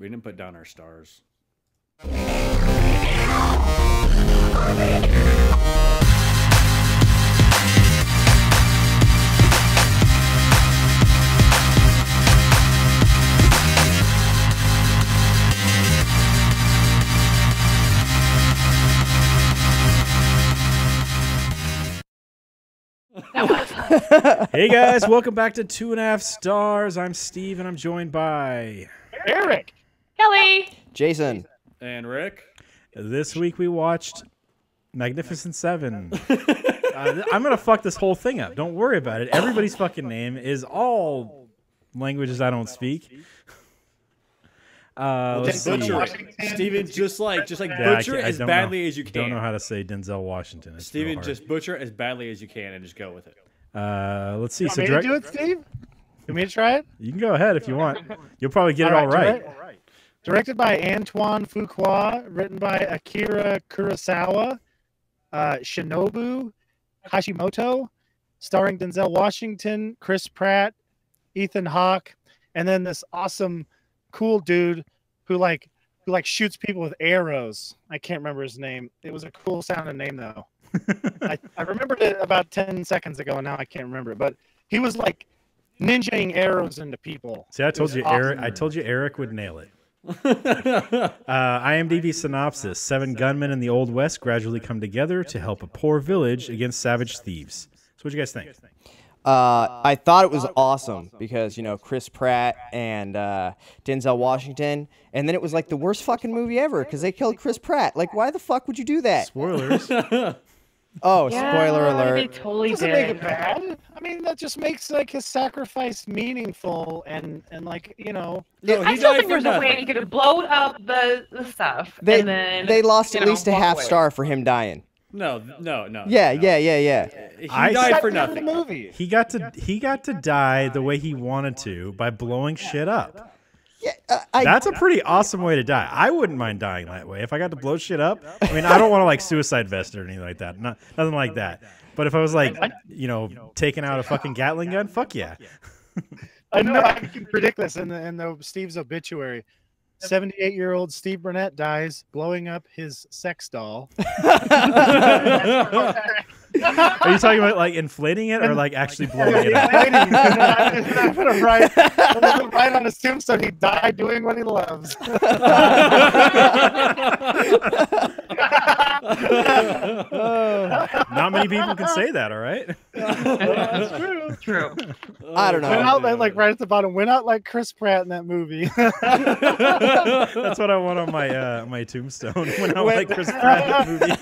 We didn't put down our stars. Hey guys, welcome back to 2.5 Stars. I'm Steve and I'm joined by Eric, Kelly, Jason, and Rick. This week we watched Magnificent Seven. I'm gonna fuck this whole thing up. Don't worry about it. Everybody's fucking name is all languages I don't speak. Let's see. Butcher it. Steven, just like butcher as badly as you can. Don't know how to say Denzel Washington. It's Steven, so just butcher as badly as you can and just go with it. let's see. You want me to do it, Steve? You want me to try it? You can go ahead if you want. You'll probably get it all right. Directed by Antoine Fuqua, written by Akira Kurosawa, Shinobu Hashimoto, starring Denzel Washington, Chris Pratt, Ethan Hawke, and then this awesome, cool dude who shoots people with arrows. I can't remember his name. It was a cool sounding name though. I remembered it about 10 seconds ago, and now I can't remember it. But he was like ninjaing arrows into people. See, I told you, awesome. Eric. I told you Eric would nail it. IMDb synopsis: 7 gunmen in the Old West gradually come together to help a poor village against savage thieves. So, what do you guys think? I thought it was awesome because, you know, Chris Pratt and Denzel Washington, and then it was like the worst fucking movie ever because they killed Chris Pratt. Like, why the fuck would you do that? Spoilers. Oh, yeah, spoiler alert. They totally Doesn't did. make it bad. I mean, that just makes like his sacrifice meaningful and like, you know. No, I he still died think for there's a way nothing. you could blow up the stuff. They and then, they lost you at know, least a walk half away. star for him dying. No. Yeah. He I died That's for the end of the nothing. movie. He got to die the way he wanted to by blowing shit up. Yeah, That's a pretty awesome way to die. I wouldn't mind dying that way if I got to blow shit up. I mean, I don't want to like suicide vest or anything like that. Nothing like that. But if I was like, you know, taking out a fucking Gatling gun, fuck yeah. I know I can predict this in the Steve's obituary. 78-year-old Steve Burnett dies blowing up his sex doll. Are you talking about like inflating it or like actually blowing it up? I'm gonna write on his tombstone, he died doing what he loves. Not many people can say that, all right? That's true. True. I don't know. Went out like right at the bottom. Went out like Chris Pratt in that movie. That's what I want on my my tombstone. When I like Chris Pratt in that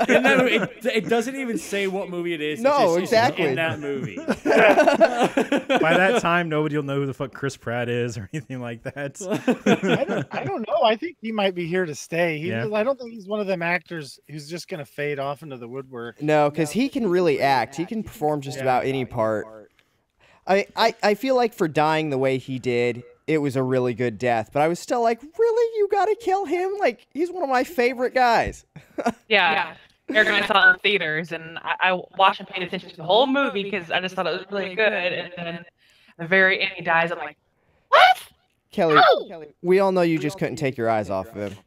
movie. In that movie, it doesn't even say what movie it is. No, it's just exactly. in that movie. By that time, nobody will know who the fuck Chris Pratt is or anything like that. I don't know. I think he might be here to stay. Yeah. I don't think he's one of them actors who's just gonna fade off into the woodwork. No, because he can really act. He can perform just about any part. I feel like for dying the way he did, it was a really good death. But I was still like, really? You got to kill him? Like, he's one of my favorite guys. Yeah. Eric and I saw it in theaters, and I watched and paid attention to the whole movie because I just thought it was really good. And then at the very end, he dies. I'm like, what? Kelly, we all know you just couldn't take your eyes off of him.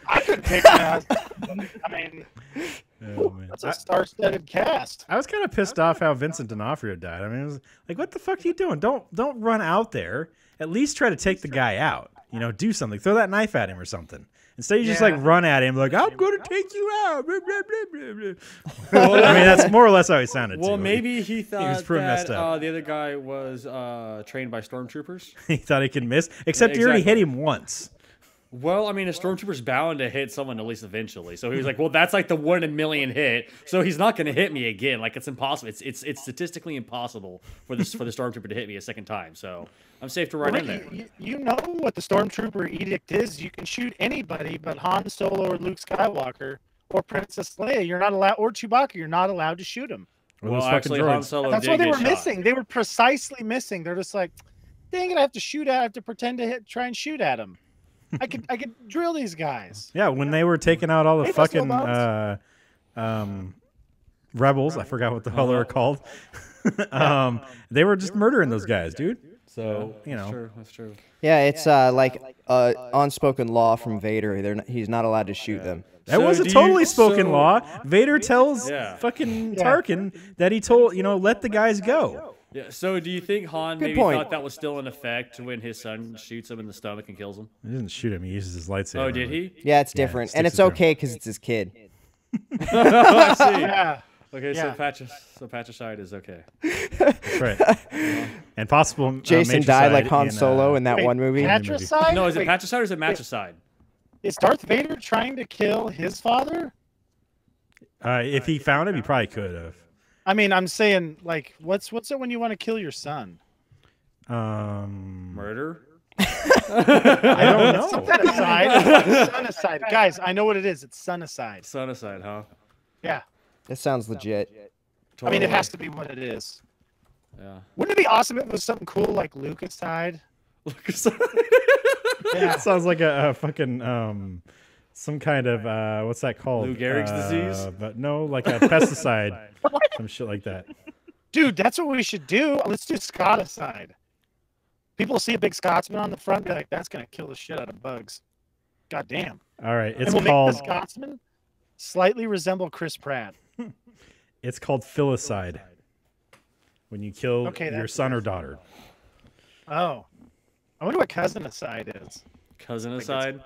I could take that. I mean, Oh, man. that's a star-studded cast. I was kind of pissed off how Vincent D'Onofrio died. I mean, it was like, what the fuck are you doing? Don't run out there. At least try to take the guy out. You know, do something. Throw that knife at him or something. Instead, you just like run at him like, I'm going to take you out. Blah, blah, blah, blah, blah. I mean, that's more or less how he sounded. Well, too. maybe he thought was pretty messed that up. the other guy was trained by stormtroopers. He thought he could miss, except he already hit him once. Well, I mean, a stormtrooper's bound to hit someone at least eventually. So he was like, well, that's like the 1 in a million hit. So he's not going to hit me again. Like, it's impossible. It's statistically impossible for the stormtrooper to hit me a second time. So I'm safe to run in there. You know what the stormtrooper edict is. You can shoot anybody but Han Solo or Luke Skywalker or Princess Leia. You're not allowed, or Chewbacca. You're not allowed to shoot them. Or Well, those fucking actually, Han droids. Solo That's did what they get were shot. missing. They were precisely missing. They're just like, dang it, I have to shoot at. I have to pretend to try and shoot at them. I could drill these guys. Yeah, when they were taking out all the Hey, that's fucking no bounds. rebels, I forgot what the hell they were called. They were just murdering those guys, dude. So you know. that's true. Yeah, it's like unspoken law from Vader. He's not allowed to shoot them. That was a do totally you- spoken so- law. Vader tells Yeah. fucking Tarkin that he told, let the guys go. Yeah. So do you think Han Good maybe point. thought that was still in effect when his son shoots him in the stomach and kills him? He doesn't shoot him. He uses his lightsaber. Oh, did he? Yeah, it's different, and sticks it's it through. okay because it's his kid. I see. Yeah. Okay, Yeah. so patricide is okay. That's right. And possible Jason died like Han in, Solo in that Wait, one movie. Patricide? No, is it Wait, patricide or is it matricide? is Darth Vader trying to kill his father? If he found him, he probably could have. I mean, I'm saying, like, what's it when you want to kill your son? Murder? I don't know. Son aside. Son aside. Guys, I know what it is. It's son aside. Son aside, huh? Yeah. That sounds legit. I mean, it Totally. has to be what it is. Yeah. Wouldn't it be awesome if it was something cool like Lucas side? Yeah. Sounds like a fucking some kind of what's that called? Lou Gehrig's disease? But no, like a pesticide, some shit like that. Dude, that's what we should do. Let's do Scoticide. People see a big Scotsman on the front, be like, "That's gonna kill the shit out of bugs." God damn. All right, And it's we'll called make the Scotsman slightly resemble Chris Pratt. filicide. When you kill Okay, your that's- son or daughter. Oh, I wonder what cousin aside is. Cousin aside.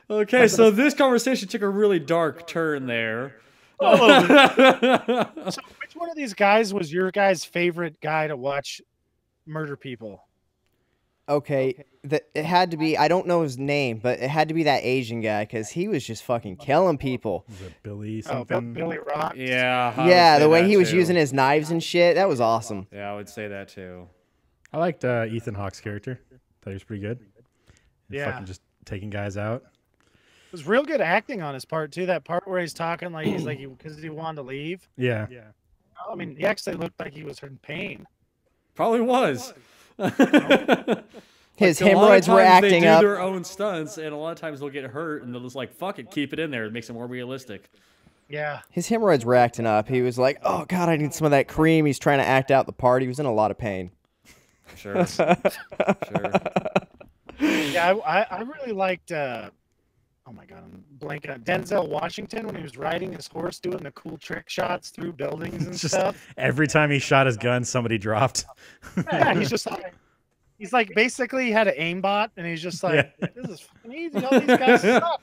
Okay, so this conversation took a really dark turn there. So, which one of these guys was your guy's favorite guy to watch murder people? Okay, it had to be. I don't know his name, but it had to be that Asian guy because he was just fucking killing people. Is it Billy Oh, something? Billy Rock. Yeah. I would Yeah, say the way that he was too. using his knives and shit, that was awesome. Yeah, I would say that too. I liked Ethan Hawke's character. Thought he was pretty good. Yeah. Fucking just taking guys out. It was real good acting on his part too. That part where he's talking like he's like because he wanted to leave. Yeah. I mean, he actually looked like he was in pain. Probably was. His Like, a lot of hemorrhoids were times acting they do up. their own stunts, and a lot of times they'll get hurt, and they'll just like, fuck it, keep it in there. It makes it more realistic. Yeah. His hemorrhoids were acting up. He was like, "Oh God, I need some of that cream." He's trying to act out the part. He was in a lot of pain. Sure. Sure. Yeah, I really liked. Oh my god, I'm blanking on Denzel Washington when he was riding his horse, doing the cool trick shots through buildings and Just stuff. every time he shot his gun, somebody dropped. Yeah, he's just like, he's like basically he had an aimbot, and he's just like, "This is fucking easy. All these guys suck."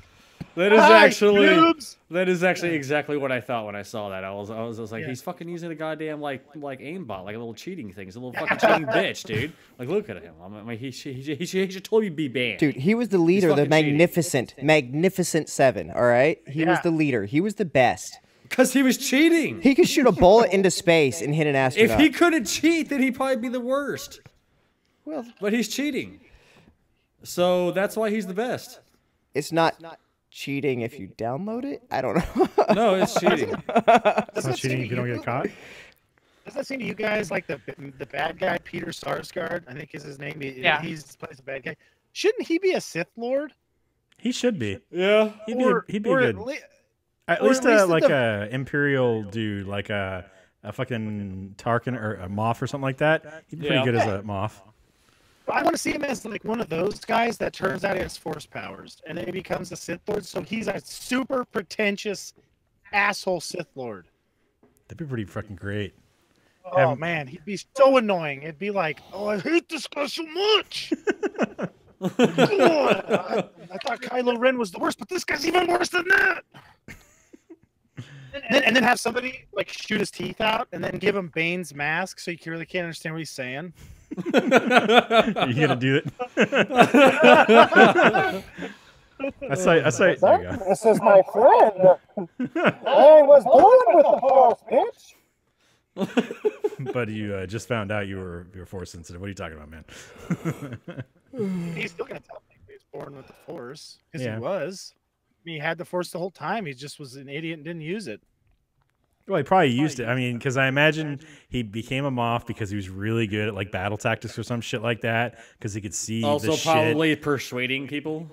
That is Hi, actually noobs. that is actually exactly what I thought when I saw that. I was like, Yeah. he's fucking using a goddamn like aimbot, like a little cheating thing. He's a little fucking cheating bitch, dude. Like, look at him. I mean, he should totally be banned. Dude, he was the leader, the fucking cheating. magnificent Seven. All right, he was Yeah. the leader. He was the best. Because he was cheating. He could shoot a bullet into space and hit an If astronaut. he couldn't cheat, then he'd probably be the worst. Well, But he's cheating. So that's why he's the best. it's not cheating if you download it. I don't know. No, it's cheating. It's not cheating if you don't get caught. Does that seem to you guys like the bad guy Peter Sarsgaard? I think is his name. Yeah. He's plays a bad guy. Shouldn't he be a Sith Lord? He should be. Yeah. He'd be, Or- he'd be or good. At or least at least like the- a Imperial dude, like a fucking Tarkin or a Moff or something like that. He'd be pretty Yeah. good as a Moff. I want to see him as like one of those guys that turns out he has force powers, and then he becomes a Sith Lord. So he's a super pretentious asshole Sith Lord. That'd be pretty fucking great. Oh man, he'd be so annoying. It'd be like, "Oh, I hate this guy so much." God, I thought Kylo Ren was the worst, but this guy's even worse than that. And then have somebody like shoot his teeth out, and then give him Bane's mask, so you really can't understand what he's saying. Are you gonna do it? I say. There you go. This is my friend. I was born with the force, bitch. But you just found out you were force sensitive. What are you talking about, man? He's still gonna tell me he was born with the force because Yeah. he was. I mean, he had the force the whole time. He just was an idiot and didn't use it. Well, he probably used it. I mean, because I imagine he became a Moff because he was really good at like battle tactics or some shit like that. Because he could see Also, the shit. probably persuading people.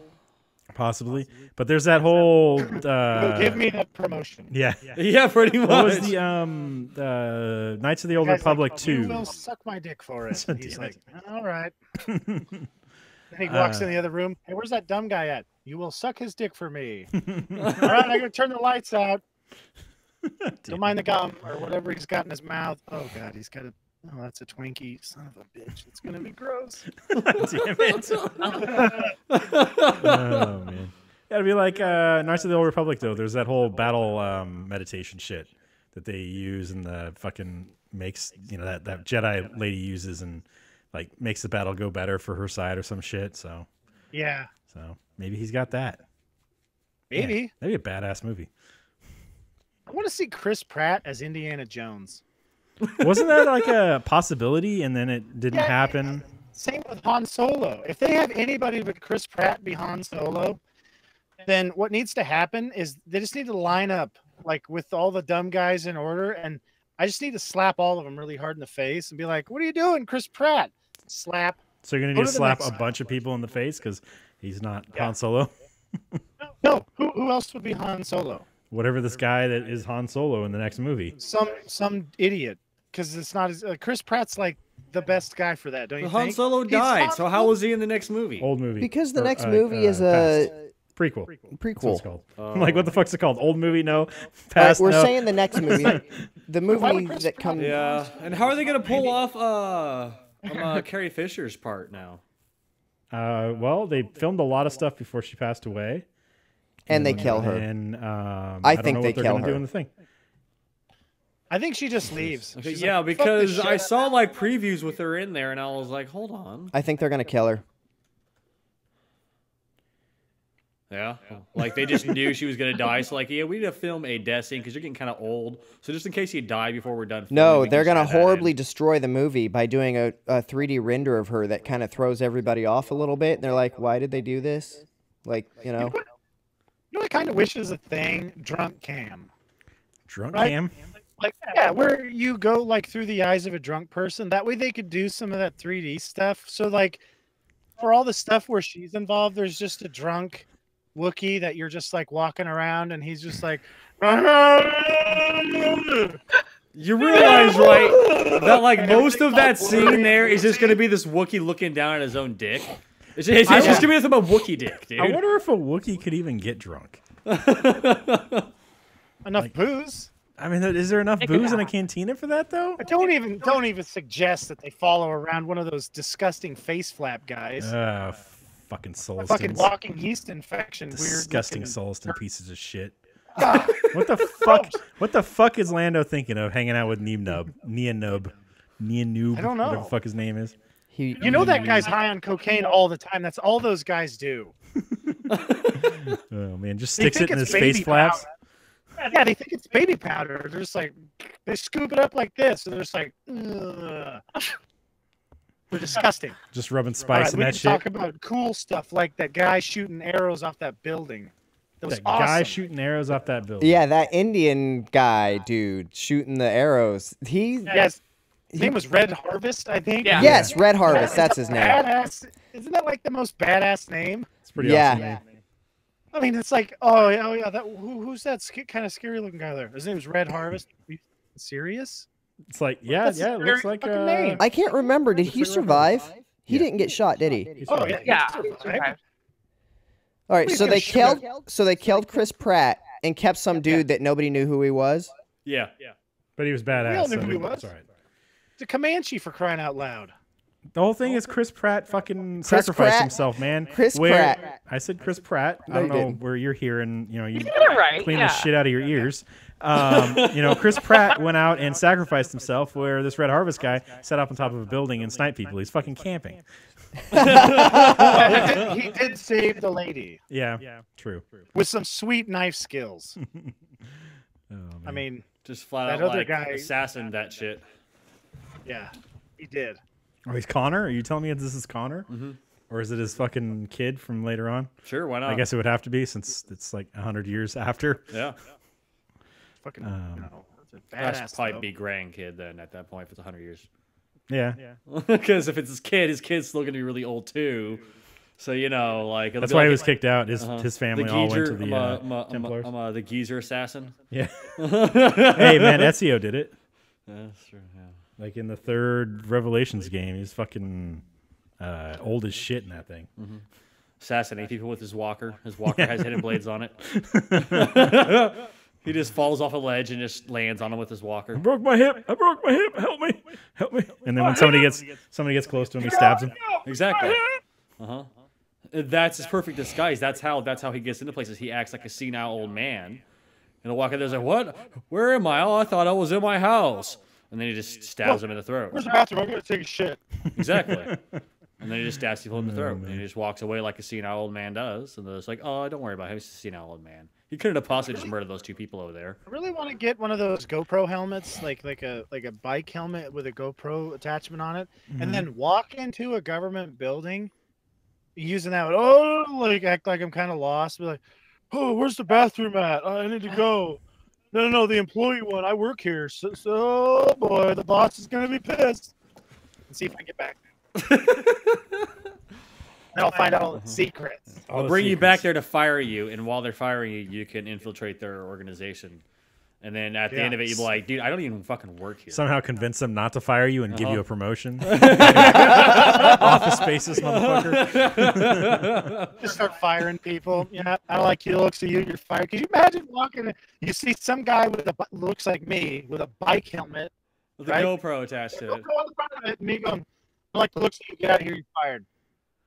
possibly. But there's that whole. Give me that promotion. Yeah. Yeah, pretty much. What was the Knights of the Old Guy's Republic like, 2? You will suck my dick for it. And he's Damn like, all right. Then he walks in the other room. Hey, where's that dumb guy at? You will suck his dick for me. All right, I gotta turn the lights out. Don't mind the gum or whatever he's got in his mouth. Oh God, he's got a. Oh, that's a Twinkie. Son of a bitch. It's gonna be gross. Damn it. Oh man. Gotta be like Knights of the Old Republic though. There's that whole battle meditation shit that they use and the fucking makes that Jedi lady uses and like makes the battle go better for her side or some shit. So Yeah, maybe he's got that. maybe. Yeah, that'd be a badass movie. I want to see Chris Pratt as Indiana Jones. Wasn't that like a possibility and then it didn't happen? Same with Han Solo. If they have anybody but Chris Pratt be Han Solo, then what needs to happen is they just need to line up like with all the dumb guys in order, and I just need to slap all of them really hard in the face and be like, "What are you doing, Chris Pratt?" Slap. So you're gonna Go need to to the slap next a bunch of people in the face because he's not Han Solo. No, who else would be Han Solo? Whatever this guy that is Han Solo in the next movie. Some idiot, because it's not as Chris Pratt's like the best guy for that, don't you Han think? Solo He's died, Han so how was he in the next movie? Old movie. Because the Or, next movie is past. a Prequel. That's what it's prequel. called. I'm like, what the fuck's it called? Old movie? No. All right, Past? we're no. saying the next movie. The movie that comes. Yeah, and how are they gonna pull off Carrie Fisher's part now? Well, they filmed a lot of stuff before she passed away. And they kill her. And I don't think know they what they're kill gonna do her. in the thing. I think she just leaves. Okay, She's yeah, like, "Fuck this because shit." I saw like previews with her in there, and I was like, hold on. I think they're gonna kill her. Yeah, like they just knew she was gonna die, so like, yeah, we need to film a death scene because you're getting kind of old. So just in case you die before we're done. No, filming, we they're can gonna just add that in. horribly destroy the movie by doing a 3D render of her that kind of throws everybody off a little bit. And they're like, "Why did they do this?" Like, You know what I kind of wish is a thing? Drunk cam. Drunk Right. cam. Like, yeah, where you go like through the eyes of a drunk person. That way they could do some of that 3D stuff. So like, for all the stuff where she's involved, there's just a drunk Wookiee that you're just like walking around, and he's just like. You realize, right, that like most of that scene there is just gonna be this Wookiee looking down at his own dick. It's just gonna be nothing but Wookiee dick, dude. I wonder if a Wookiee could even get drunk. Enough booze. I mean, is there enough It could booze in a happen. cantina for that though? But don't even suggest that they follow around one of those disgusting face flap guys. Fucking Solston. Fucking walking yeast infection. Disgusting weird Solston pieces of shit. What the fuck? What the fuck is Lando thinking of hanging out with Neanub? I don't know. Whatever the fuck his name is. You know that guy's high on cocaine all the time. That's all those guys do. Oh man, just They sticks think it in it's his face baby flaps. powder. Yeah, they think it's baby powder. They're just like, they scoop it up like this, and they're just like, ugh. They're disgusting. Just rubbing All spice right, in we that can talk shit. about cool stuff like that guy shooting arrows off that building. That was That awesome. guy shooting arrows off that building. Yeah, that Indian guy, dude, shooting the arrows. Yes, his name was Red Harvest, I think. Yeah. Yes, Red Harvest. That's his name. Badass. Isn't that like the most badass name? It's pretty Yeah. awesome. Man. I mean, it's like, oh yeah, that who's that kind of scary looking guy there? His name's Red Harvest. Are you serious? It's like, yeah, That's yeah, a it looks very like fucking name. I can't remember. Did he survive? He didn't get shot, did he? he's Oh fine. yeah, Yeah. Right? All right, He's so gonna they shoot killed Chris Pratt and kept some dude that nobody knew who he was. Yeah. But he was We all badass. knew So who he it's was. all right. It's a Comanche for crying out loud. The whole thing is Chris Pratt fucking Chris sacrificed Pratt. himself, man. Chris Pratt. I said Chris Pratt. I No, don't you know didn't. where you're hearing, you You did it right. clean yeah. the shit out of your ears. Chris Pratt went out and sacrificed himself where this Red Harvest guy sat up on top of a building and sniped people. He's fucking camping. He did save the lady Yeah, true. with some sweet knife skills. Oh, I man. mean, Just flat That out other like guy- assassin that shit. yeah, he did. Oh, he's Connor? Are you telling me this is Connor? Mhm. Or is it his fucking kid from later on? Sure, why not? I guess it would have to be since it's like 100 years after. Yeah. Fucking, Um, that's a That's badass. probably though. be grandkid then at that point if it's 100 years. Yeah. Because if it's his kid's still gonna be really old too. So like That's why he was kicked out. His family all went to the Templars. I'm the geezer assassin. Yeah. Hey man, Ezio did it. That's true. Yeah. Like in the 3rd Revelations game, he's fucking old as shit in that thing. Assassinate people with his walker. His walker has hidden blades on it. He just falls off a ledge and just lands on him with his walker. I broke my hip. Help me. And then when somebody gets close to him, he stabs him. Exactly. That's his perfect disguise. That's how he gets into places. He acts like a senile old man. And the walker there's like, what? Where am I? Oh, I thought I was in my house. And then he just stabs him in the throat. Where's the bathroom? I'm gonna take a shit. Exactly. And then he just stabs people in the throat. And he just walks away like a senile old man does. And they're just like, oh, don't worry about him. He's a senile old man. He couldn't have possibly just murdered those 2 people over there. I really want to get one of those GoPro helmets, like a bike helmet with a GoPro attachment on it, and then walk into a government building using that. Like act like I'm kind of lost. Be like, oh, where's the bathroom at? I need to go. No, the employee one. I work here. So oh boy, the boss is gonna be pissed. And see if I can get back. And I'll find out all the secrets. I'll bring you back there to fire you, and while they're firing you, you can infiltrate their organization. And then at the end of it, you'll be like, dude, I don't even fucking work here. Somehow convince them not to fire you and give you a promotion. Office Spaces, motherfucker. Just start firing people. Yeah, I don't like you. Looks at you. You're fired. Could you imagine walking? You see some guy with looks like me with a bike helmet with a GoPro attached to it. On the front of it, and me going, I like the looks at you. Get out of here. You're fired.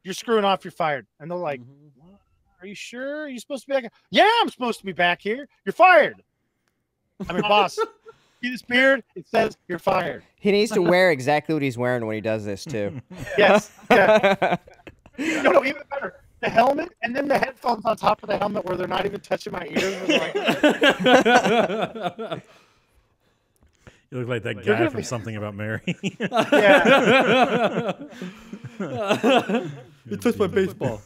You're screwing off. You're fired. And they're like, what? Are you sure? Are you supposed to be back here? Yeah, I'm supposed to be back here. You're fired. I mean, boss, see this beard? It says you're fired. He needs to wear exactly what he's wearing when he does this, too. Yes. Yeah. No, even better. The helmet and then the headphones on top of the helmet where they're not even touching my ears. You look like that guy from Something About Mary. Yeah. You touched my baseball.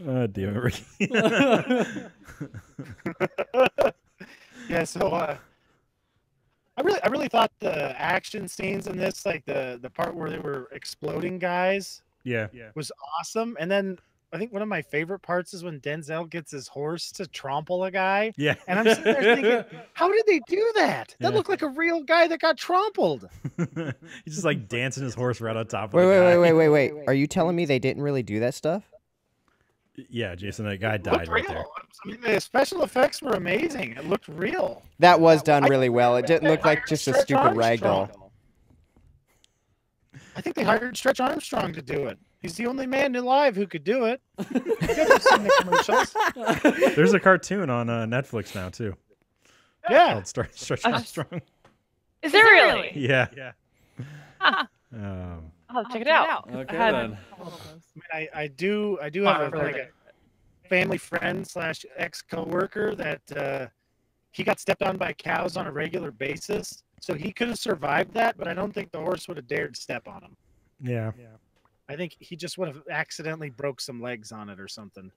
Oh, damn it, Ricky. Yeah, so I really thought the action scenes in this, like the part where they were exploding guys, was awesome. And then I think one of my favorite parts is when Denzel gets his horse to trample a guy. Yeah. And I'm sitting there thinking, how did they do that? That looked like a real guy that got trampled. He's just like dancing his horse right on top of Wait. Are you telling me they didn't really do that stuff? Yeah, Jason, that guy died right there. I mean, the special effects were amazing. It looked real. That was done really well. It didn't look like just a stupid ragdoll. I think they hired Stretch Armstrong to do it. He's the only man alive who could do it. You guys have seen the commercials. There's a cartoon on Netflix now, too. Yeah. Called Stretch Armstrong. Is there really? Yeah. Huh. I'll check it out. Okay, then. I do have a family friend / ex coworker that he got stepped on by cows on a regular basis. So he could have survived that, but I don't think the horse would have dared step on him. Yeah. I think he just would have accidentally broke some legs on it or something.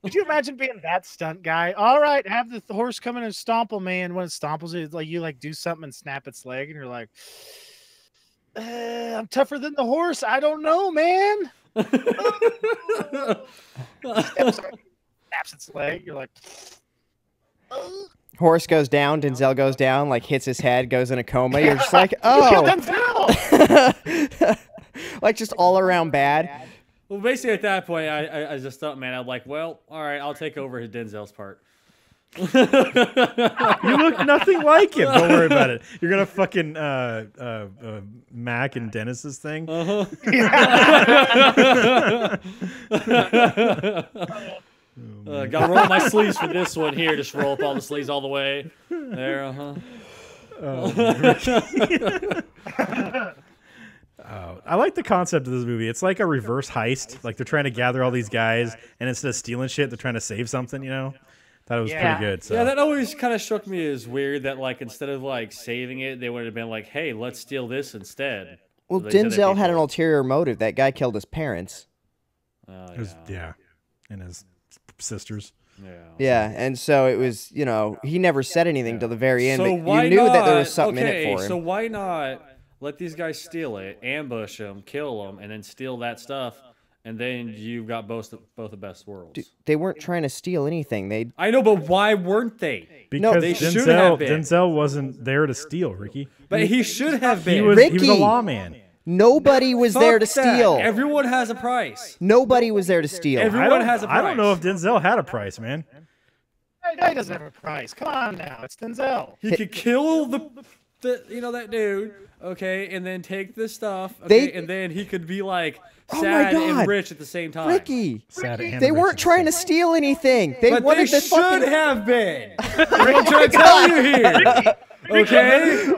Could you imagine being that stunt guy? All right, have the horse come in and stomp me, and when it stomples it, like you do something and snap its leg, and you're like, I'm tougher than the horse. I don't know, man. Snaps its leg. You're like, horse goes down, Denzel goes down, like hits his head, goes in a coma. You're just like, oh. Like just all around bad. Well, basically at that point, I just thought, man, I'm like, well, all right, I'll take over his Denzel's part. You look nothing like him. Don't worry about it. You're gonna fucking Mac and Dennis's thing. Gotta roll up my sleeves for this one here. Just roll up all the sleeves all the way. There, I like the concept of this movie. It's like a reverse heist. Like they're trying to gather all these guys, and instead of stealing shit, they're trying to save something. You know, thought it was pretty good. So. Yeah, that always kind of struck me as weird. That like instead of like saving it, they would have been like, "Hey, let's steal this instead." Well, Denzel had an ulterior motive. That guy killed his parents. Yeah, and his sisters. Yeah, and so it was, he never said anything till the very end. So but why you knew not, that there was something in it for him. So why not let these guys steal it, ambush them, kill them, and then steal that stuff, and then you've got both the best worlds. Dude, they weren't trying to steal anything. They I know, but why weren't they? Because they should have been. Denzel wasn't there to steal, Ricky. But he should have been. He was a Ricky! lawman. nobody was there to Fuck that. steal. Everyone has a price. Nobody was there to steal. Everyone has a price. I don't know if Denzel had a price, man. That guy doesn't have a price. Come on now, it's Denzel. He could kill the that dude, okay, and then take the stuff, okay, and then he could be like Oh my sad and God. rich at the same time. Ricky, Sad and they rich weren't at the trying to same steal anything. They But wanted they the should fucking. have been. I'm trying to tell you here. Okay?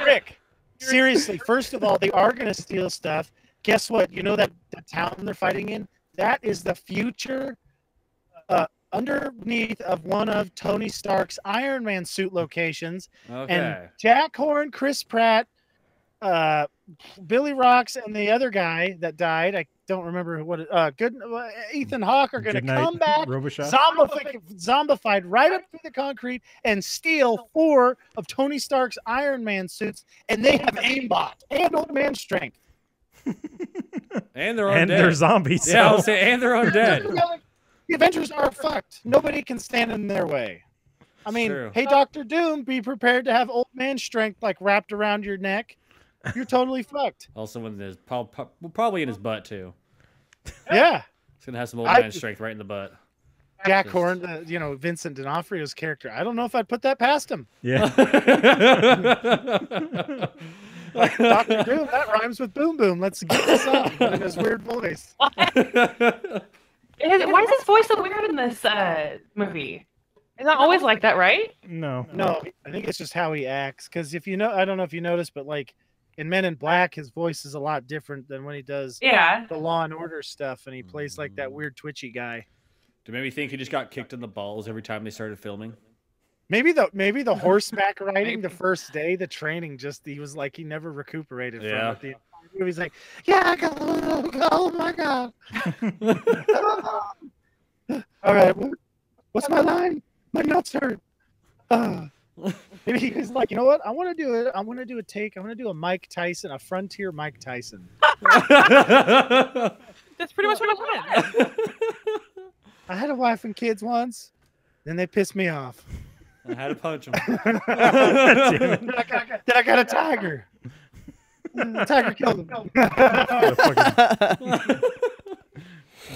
Rick, seriously, first of all, they are going to steal stuff. Guess what? You know that the town they're fighting in? That is the future underneath of one of Tony Stark's Iron Man suit locations. Okay. And Jack Horn, Chris Pratt, Billy Rocks, and the other guy that died, I don't remember what Ethan Hawke are going to Good night, come back Robichaud. zombified right up through the concrete and steal 4 of Tony Stark's Iron Man suits, and they have aimbot and old man strength. And they're And undead. they're zombies. Yeah, I'll So. say, and they're undead. The Avengers are fucked. Nobody can stand in their way. I mean, True. hey, Doctor Doom, be prepared to have old man strength like wrapped around your neck. You're totally fucked. Also, in his probably in his butt too. Yeah. He's gonna have some old I- man strength right in the butt. Jack Just- Horn, Vincent D'Onofrio's character. I don't know if I'd put that past him. Yeah. Doctor Doom, that rhymes with boom boom. Let's get this up in his weird voice. Why is his voice so weird in this movie? It's not always like that, right? No. No, I think it's just how he acts. Because if you know, I don't know if you noticed, but like in Men in Black, his voice is a lot different than when he does Yeah. the Law and Order stuff, and he plays like that weird twitchy guy. Do maybe think he just got kicked in the balls every time they started filming? Maybe the horseback riding the first day, the training, he was like he never recuperated Yeah. from it. The movie's like, yeah, oh my god. All right, what's my line? My nuts hurt. Maybe he was like, you know what? I want to do it. I want to do a take. I want to do a Mike Tyson, a frontier Mike Tyson. That's pretty much what I wanted. I had a wife and kids once. Then they pissed me off. I had to punch him. Then I got a tiger. The tiger killed him.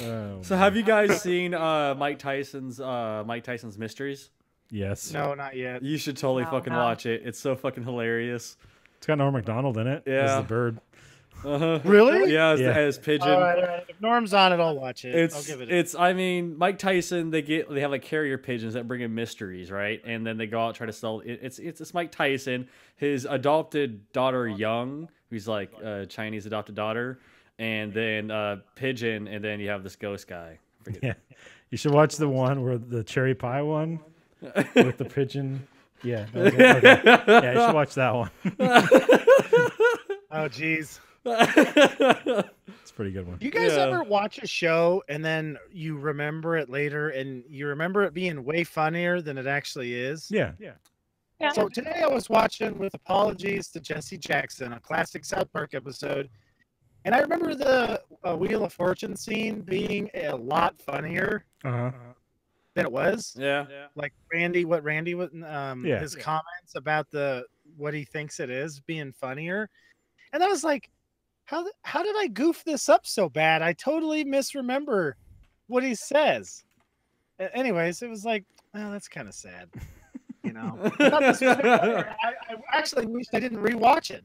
Oh, So have you guys seen Mike Tyson's Mysteries? yes. No, not yet. You should totally No, fucking no. watch it. It's so fucking hilarious. It's got Norm Macdonald in it. As Yeah. the bird. Uh-huh. Really? Yeah, Yeah. as Pigeon. All right. If Norm's on it, I'll watch it. I'll It's give it. it's I mean Mike Tyson they have like carrier pigeons that bring in mysteries, right? And then they go out and try to sell it's Mike Tyson, his adopted daughter Young, who's like a Chinese adopted daughter, and then Pigeon, and then you have this ghost guy. Forget- Yeah. You should watch the one where the cherry pie one with the pigeon. Yeah. Okay. Yeah, you should watch that one. Oh, jeez. It's a pretty good one. Do you guys Yeah. ever watch a show and then you remember it later and you remember it being way funnier than it actually is? Yeah. Yeah. So today I was watching, with apologies to Jesse Jackson, a classic South Park episode. And I remember the Wheel of Fortune scene being a lot funnier Uh-huh. than it was. Yeah. Like Randy was, Yeah. his comments about what he thinks it is being funnier. And I was like, how did I goof this up so bad? I totally misremember what he says. Anyways, it was like, well, that's kind of sad. You know, I thought this was better. I actually wish I didn't rewatch it.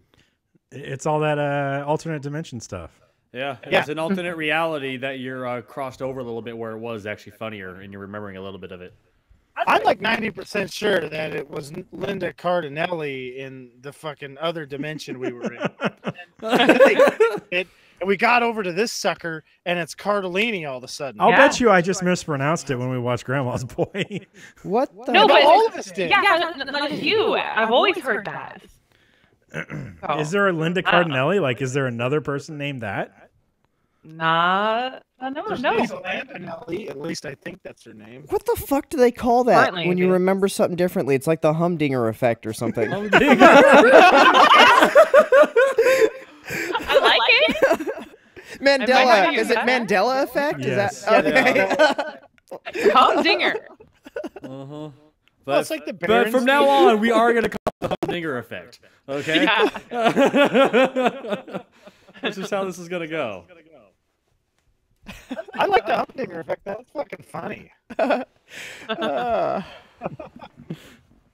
It's all that alternate dimension stuff. Yeah, Yeah. it's an alternate reality that you're crossed over a little bit where it was actually funnier and you're remembering a little bit of it. I'm like 90% sure that it was Linda Cardinelli in the fucking other dimension we were in. And we got over to this sucker, and it's Cardellini all of a sudden. I'll Yeah. bet you I just mispronounced it when we watched Grandma's Boy. What the? No, but all of us did. Yeah, not just you. I've always heard that. Oh. Is there a Linda Cardinelli? Like, is there another person named that? No. There's Lisa Lampanelli, at least I think that's her name. What the fuck do they call that Currently, when you it is. remember something differently? It's like the humdinger effect or something. might be Is it that. Mandela effect? Yes. Is that okay? Humdinger. Uh-huh. Well, it's like the But Barons from now thing. on, we are going to call it the Humdinger effect. Okay? This is how this is going to go. I like the Humdinger effect. That's fucking funny.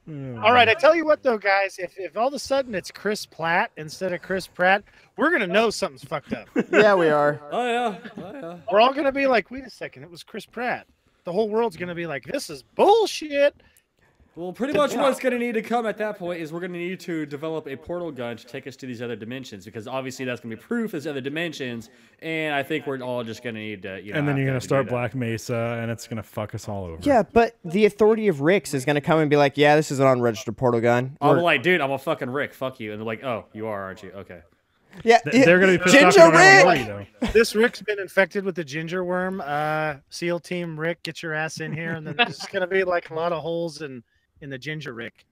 All right, I tell you what though, guys. If all of a sudden it's Chris Pratt instead of Chris Pratt, we're gonna know something's fucked up. Yeah, we are. Oh, yeah. Oh, yeah. We're all gonna be like, wait a second, it was Chris Pratt. The whole world's gonna be like, this is bullshit. Well, pretty much what's going to need to come at that point is we're going to need to develop a portal gun to take us to these other dimensions, because obviously that's going to be proof there's other dimensions, and I think we're all just going to need to, you know. And then have you're to gonna do start that. Black Mesa, and it's gonna fuck us all over. Yeah, but the authority of Ricks is gonna come and be like, yeah, this is an unregistered portal gun. I'm We're- like, dude, I'm a fucking Rick. Fuck you. And they're like, oh, you are, aren't you? Okay. yeah, They're gonna be pissed off. Ginger you don't have a Rick! worry, though. This Rick's been infected with the ginger worm. SEAL Team Rick, get your ass in here, and then there's gonna be like a lot of holes in the ginger Rick.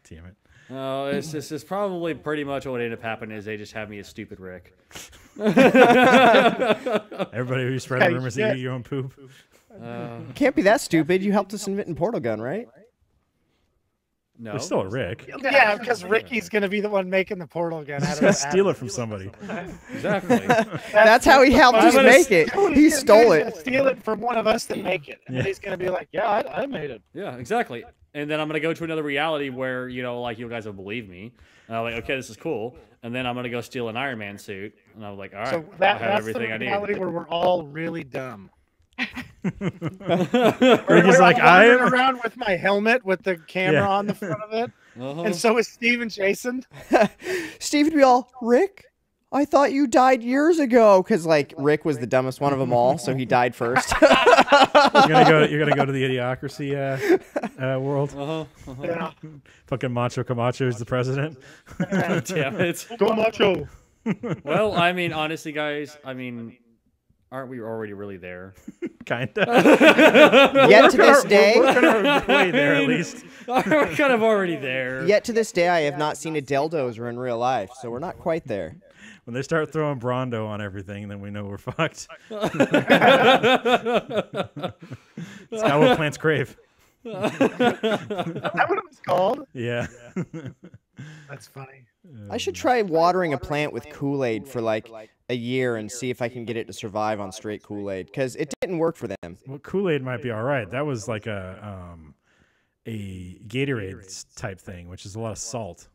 Damn it. No, it's probably pretty much what ended up happening is they just have me as stupid Rick. Everybody who's spread Yeah, rumors that yeah. you eat your own poop. Can't be that stupid. You helped us invent a portal gun, right? No. There's still a Rick. Yeah, because Ricky's gonna be the one making the portal gun. He's out of gonna the steal atom. it from somebody. Exactly. That's how he helped us gonna make it. He stole He's gonna it. steal it from one of us that make it. And Yeah. he's gonna be like, yeah, I made it. Yeah, exactly. And then I'm gonna go to another reality where, you know, like, you guys will believe me. And I'm like, okay, this is cool. And then I'm gonna go steal an Iron Man suit, and I'm like, all right, So I that's have the everything I reality need. where we're all really dumb. Ricky's like, I wandering am. around with my helmet with the camera Yeah. on the front of it, Uh-huh. and so is Steve and Jason. Steve would be all, Rick, I thought you died years ago. Because, like, Rick was the dumbest one of them all, so he died first. You're gonna go to the idiocracy world. Uh-huh. Yeah. Fucking Macho Camacho is the president. Damn it. Go Macho. Well, I mean, honestly, guys, I mean, aren't we already really there? Kinda. Yet to this day, We're working our way there at least. We're kind of already there. yet to this day, I have not seen a dildozer in real life, so we're not quite there. When they start throwing Brondo on everything, then we know we're fucked. That's not what plants crave. Is that what it was called? Yeah. That's funny. I should try watering a plant with Kool-Aid for like a year and see if I can get it to survive on straight Kool-Aid, because it didn't work for them. Well, Kool-Aid might be all right. That was like a Gatorade type thing, which is a lot of salt.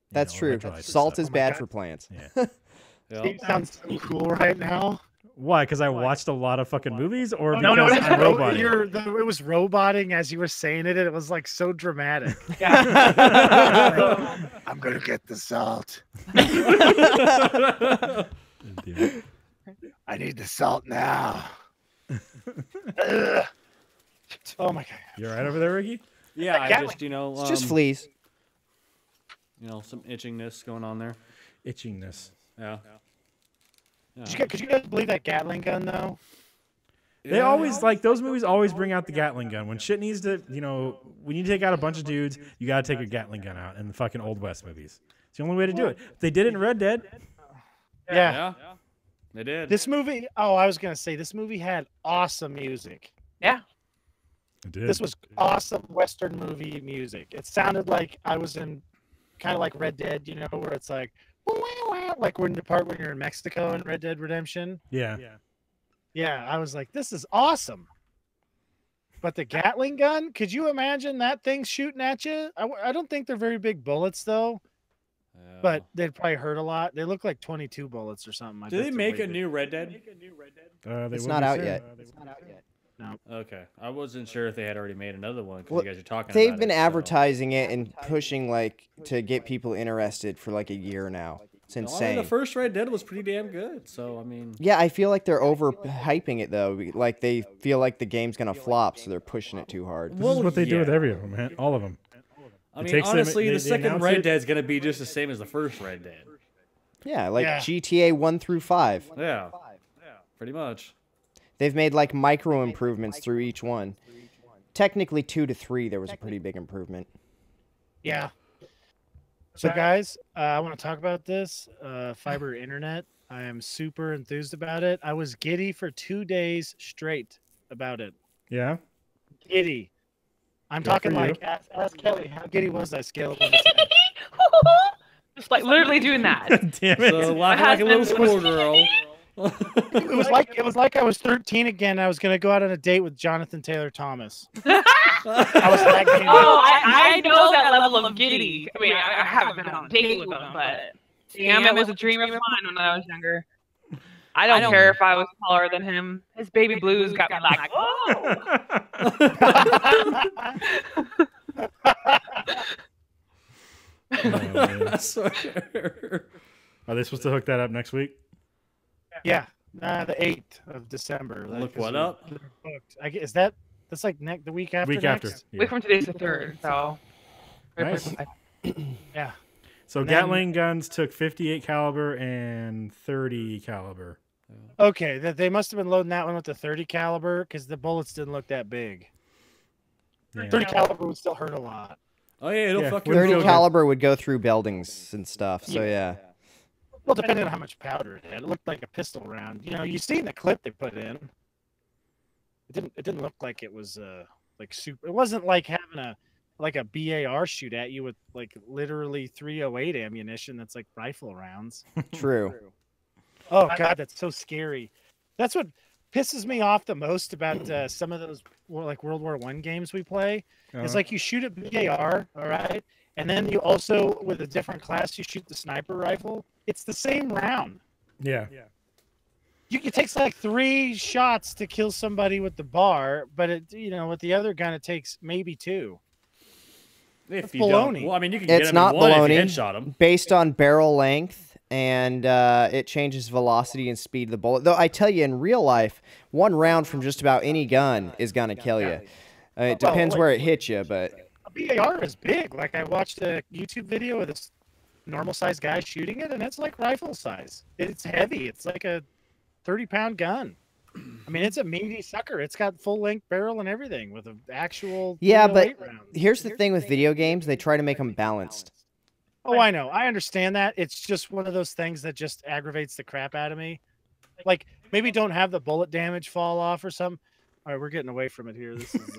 You That's know, true. electrolytes and Salt stuff. is bad for plants. Yeah. Yeah. Steve sounds so cool right now. Why? Because I watched a lot of fucking movies, or No, because I'm roboting? it was roboting as you were saying it, and it was like so dramatic. Yeah. I'm gonna get the salt. Dude. I need the salt now. Ugh. Oh my god. You all right over there, Ricky? Yeah, I Gatling. just, you know, It's just fleas. you know, some itchingness going on there. Itchingness. Yeah. Could you guys believe that Gatling gun though? They always like those movies. Always bring out the Gatling gun when shit needs to. You know, when you take out a bunch of dudes, you gotta take a Gatling gun out in the fucking Old West movies. It's the only way to do it. They did it in Red Dead. Yeah. Yeah. They did. This movie. Oh, I was gonna say this movie had awesome music. Yeah. It did. This was awesome Western movie music. It sounded like I was in kind of like Red Dead, you know, where it's like, like we're in the part when you're in Mexico in Red Dead Redemption. Yeah. Yeah, I was like, this is awesome. But the Gatling gun, could you imagine that thing shooting at you? I don't think they're very big bullets though, Yeah. but they'd probably hurt a lot. They look like 22 bullets or something. I Did bet they they're make way a big. new Red Dead? They It's wouldn't not be out saying. yet. Okay, I wasn't sure if they had already made another one because Well, you guys are talking. They've about been it, so- advertising it and pushing like to get people interested for like a year now. It's No, I mean, insane. the first Red Dead was pretty damn good. So I mean, Yeah, I feel like they're overhyping it though. Like they feel like the game's gonna flop, so they're pushing it too hard. This is what they do with yeah. every of them, man. All of them. I It mean, takes them- honestly, they the second announce Red it- Dead's gonna be just the same as the first Red Dead. Yeah, like Yeah. GTA 1 through 5. Yeah, pretty much. They've made like micro improvements through each one. Technically 2 to 3 there was a pretty big improvement. Yeah. So, guys, I want to talk about this fiber internet. I am super enthused about it. I was giddy for 2 days straight about it. Yeah. Giddy. I'm Good talking for you. like, ask Kelly, how giddy was that scale of 1 to 10? Just like literally doing that. Damn it. So laughing like a little schoolgirl. It was like I was 13 again. I was gonna go out on a date with Jonathan Taylor Thomas. I was that giddy. Oh, I know that level of giddy. I mean, I haven't been on a date with him, but damn, it was a dream of mine when I was younger. I don't care if I was taller than him. His baby blues got me like, whoa. Oh, man. I swear. Are they supposed to hook that up next week? Yeah, the 8th of December. Look what up. Booked. Is that's like the week after? Week after. next? Yeah. Week from today's the 3rd, so. Nice. Yeah. So And then- Gatling guns took 58 caliber and 30 caliber. Okay, they must have been loading that one with the 30 caliber because the bullets didn't look that big. Yeah. 30 caliber would still hurt a lot. Oh yeah, it'll Yeah, fucking wouldn't 30 feel good. caliber would go through buildings and stuff. So yeah. Well, depending on how much powder it had, it looked like a pistol round. You know, you seen the clip they put in. It didn't look like it was like super. It wasn't like having a BAR shoot at you with like literally 308 ammunition. That's like rifle rounds. True. Oh god, that's so scary. That's what pisses me off the most about some of those like World War I games we play. It's like you shoot at BAR, all right, and then you also with a different class you shoot the sniper rifle. It's the same round. Yeah. It takes like 3 shots to kill somebody with the bar, but with the other gun it takes maybe 2. If you don't, baloney. well, I mean, you can It's get him not in one baloney. if you headshot him. Based on barrel length, and it changes velocity and speed of the bullet. Though I tell you, in real life, 1 round from just about any gun is gonna kill you. It depends where it hits you, but A BAR is big. Like I watched a YouTube video of this normal sized guy shooting it, and it's like rifle size. It's heavy. It's like a 30-pound gun. I mean, it's a meaty sucker. It's got full length barrel and everything with an actual. yeah. But 308 round. here's the thing with video games: they try to make them balanced. Oh, I know. I understand that. It's just one of those things that just aggravates the crap out of me. Like maybe don't have the bullet damage fall off or something. All right, we're getting away from it here. This is.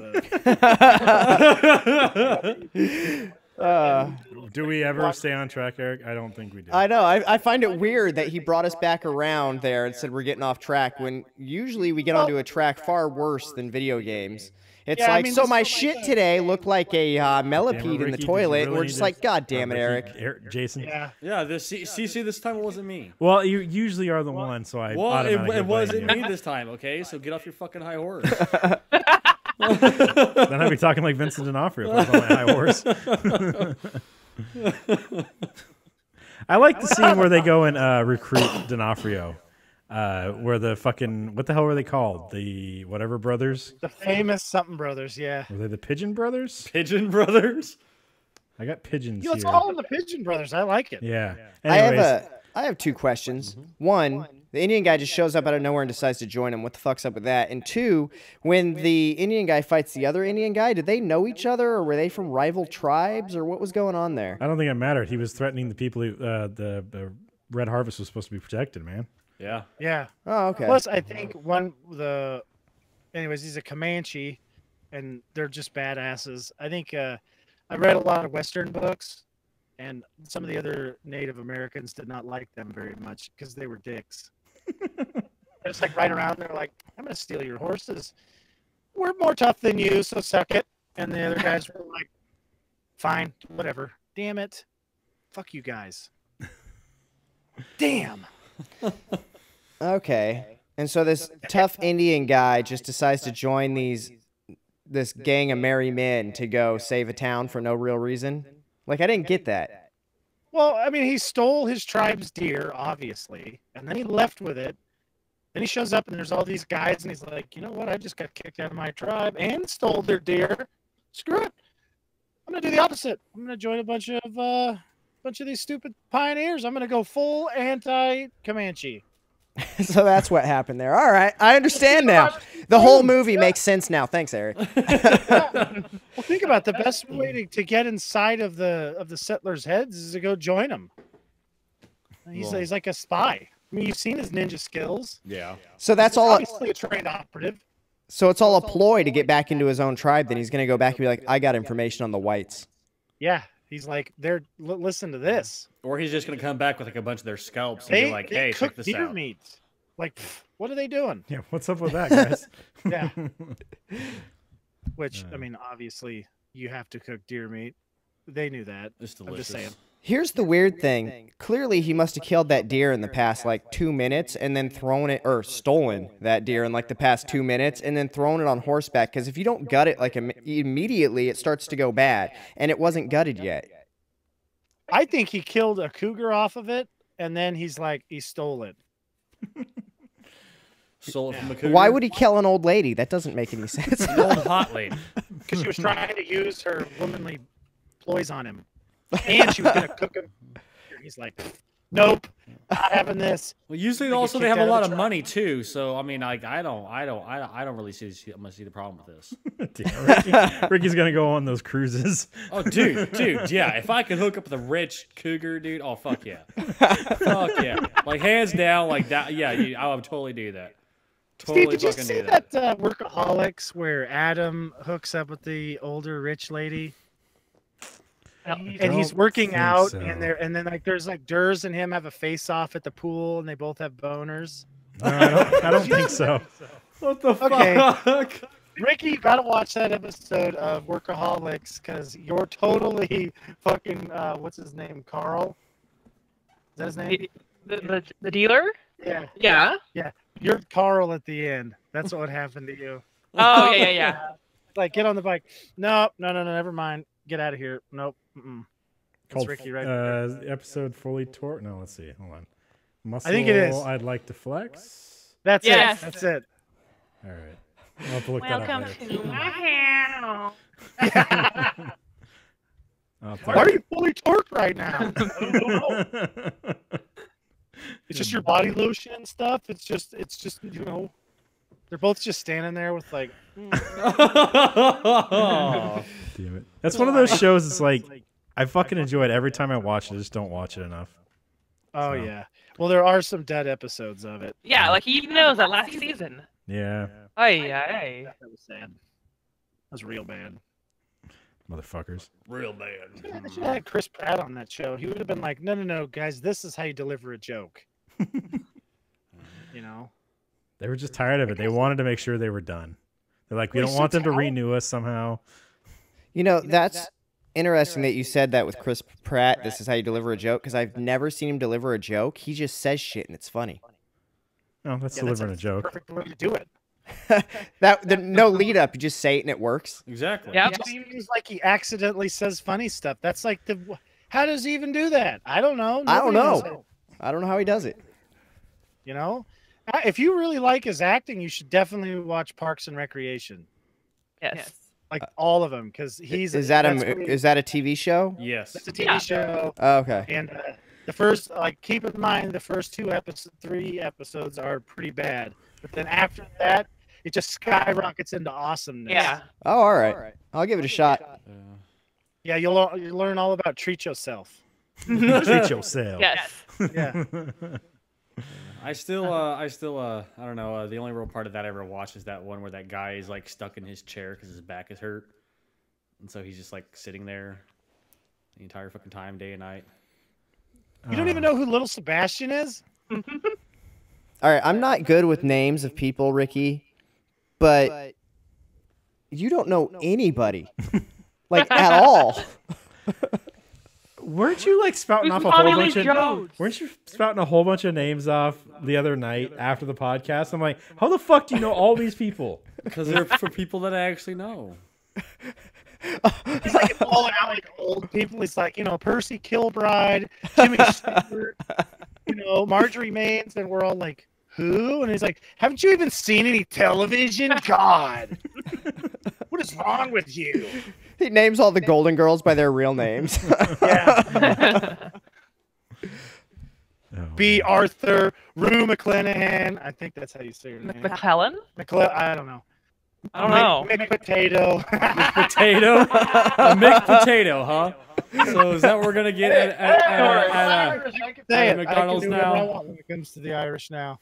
Do we ever stay on track, Eric? I don't think we do. I know. I find it weird that he brought us back around there and said we're getting off track when usually we get onto a track far worse than video games. It's Yeah, I like, mean, so this my is like shit a- today looked like a Damn it, millipede in Ricky, the did you toilet, and really we're need just to- like, God damn it, Eric. Jason? Yeah. Yeah, see, this time it wasn't me. Well, you usually are the one, so I Well, automatically it wasn't blame me this time, okay? So get off your fucking high horse. you. Then I'd be talking like Vincent D'Onofrio if I was on my high horse. I like the scene where they go and recruit D'Onofrio. Where the fucking, what the hell were they called? The whatever brothers? The famous something brothers. Yeah. Were they the Pigeon Brothers? Pigeon Brothers. I got pigeons Let's here. call them the Pigeon Brothers. I like it. Yeah. I Anyways, have 2 questions. One, the Indian guy just shows up out of nowhere and decides to join him. What the fuck's up with that? And 2, when the Indian guy fights the other Indian guy, did they know each other, or were they from rival tribes, or what was going on there? I don't think it mattered. He was threatening the people who, the Red Harvest was supposed to be protected, man. Yeah. Yeah. Oh, okay. Plus, I think anyways, he's a Comanche, and they're just badasses. I think I read a lot of Western books, and some of the other Native Americans did not like them very much because they were dicks. It's like right around there, like, I'm gonna steal your horses. We're more tough than you, so suck it. And the other guys were like, fine, whatever. Damn it, fuck you guys. Damn. Okay. And so this tough Indian guy just decides to join this gang of merry men to go save a town for no real reason. Like, I didn't get that. Well, I mean, he stole his tribe's deer, obviously, and then he left with it. Then he shows up, and there's all these guys, and he's like, you know what? I just got kicked out of my tribe and stole their deer. Screw it. I'm gonna do the opposite. I'm gonna join a bunch of these stupid pioneers. I'm gonna go full anti-Comanche. So that's what happened there. All right, I understand now. The whole movie makes sense now. Thanks, Eric. Well, think about it. The best way to get inside of the settlers' heads is to go join them. He's like a spy. I mean, you've seen his ninja skills. Yeah. So that's He's all. obviously a trained operative. So it's all a ploy to get back into his own tribe. Then he's gonna go back and be like, I got information on the whites. Yeah, he's like, listen to this. Or he's just gonna come back with like a bunch of their scalps and They be like, they "Hey, check cook this deer out." meat. Like, what are they doing? Yeah, what's up with that, guys? Yeah. Which I mean, obviously, you have to cook deer meat. They knew that. It's I'm delicious. just saying. Here's the weird thing. Clearly, he must have killed that deer in the past like 2 minutes and then thrown it or stolen that deer in like the past 2 minutes and then thrown it on horseback. Because if you don't gut it like immediately, it starts to go bad. And it wasn't gutted yet. I think he killed a cougar off of it, and then he stole it. Stole it from the cougar. Why would he kill an old lady? That doesn't make any sense. An old hot lady. Because she was trying to use her womanly ploys on him, and she was going to cook him. He's like, nope, not having this. Well, usually They get also they kicked have a out lot of the of tribe. money too. So I mean, like I don't really see the problem with this. Damn, Ricky's gonna go on those cruises. Oh, dude, yeah. If I could hook up with a rich cougar, dude, oh fuck yeah, fuck yeah, like hands down, like that. Yeah, I would totally do that. Totally Steve, did you fucking see do that. that Workaholics where Adam hooks up with the older rich lady? And he's Don't working think out, so. and then like there's like Durs and him have a face off at the pool, and they both have boners. No, I don't think so. What the Okay. fuck? Ricky, you gotta watch that episode of Workaholics because you're totally fucking what's his name, Carl? Is that his name? The dealer? Yeah, Yeah. you're Carl at the end. That's what happened to you. Oh yeah. Like, get on the bike. No, never mind. Get out of here. Nope. Mm-mm. That's Ricky right there. Episode fully tort. No, let's see. Hold on. Muscle. I think it is. I'd like to flex. That's Yes. it. That's it. All right. I'll have to look that up Welcome later. to my house. Why are you fully torqued right now? I don't know. It's just your body lotion and stuff. It's just they're both just standing there with like. Oh. Damn it. That's one of those shows. It's like I fucking enjoy it every time I watch it. I just don't watch it enough. Oh So. yeah. Well, there are some dead episodes of it. Yeah, like he even knows that last season. Yeah, Ay. That was sad. That was real bad. motherfuckers. Real bad. I should have had Chris Pratt on that show. He would have been like, no, guys, this is how you deliver a joke. You know? They were just tired of it. They wanted to make sure they were done. They're like, we Wait, don't so want them to Tal- renew us somehow. You know, that's interesting that you said that with Chris Pratt. This is how you deliver a joke, because I've never seen him deliver a joke. He just says shit and it's funny. No, that's Yeah, delivering a that's joke. Perfect way to do it. No lead up. You just say it and it works. Exactly. Yep. It just seems like he accidentally says funny stuff. That's like how does he even do that? I don't know. I don't Nobody knows know. it, I don't know how he does it. you know? If you really like his acting, you should definitely watch Parks and Recreation. Yes. Like all of them, because he's Is that that's what he- is that a TV show? Yes. That's a TV Yeah. show. Oh, okay. And the first, keep in mind, the first 3 episodes are pretty bad. But then after that, it just skyrockets into awesomeness. Yeah. Oh, all right. I'll give it a shot. Yeah, you'll learn all about treat yourself. Treat yourself. Yes. Yeah. I still, I don't know. The only real part of that I ever watched is that one where that guy is like stuck in his chair because his back is hurt, and so he's just like sitting there the entire fucking time, day and night. You don't even know who Little Sebastian is? All right. I'm not good with names of people, Ricky, but you don't know anybody, like at all. Weren't you like spouting Who's off a whole Tommy Lee bunch of? Jones? Weren't you spouting a whole bunch of names off the other night after the podcast? I'm like, how the fuck do you know all these people? Because they're for people that I actually know. He's like calling out like old people. He's like, Percy Kilbride, Jimmy Stewart, Marjorie Maines, and we're all like, who? And he's like, haven't you even seen any television? God, what is wrong with you? He names all the Golden Girls by their real names. Yeah. Oh B. Arthur, Rue McClanahan. I think that's how you say her name. McClellan? I don't know. I don't know. McPotato. Potato, a mixed potato, huh? So is that what we're gonna get at McDonald's now? When it comes to the Irish now.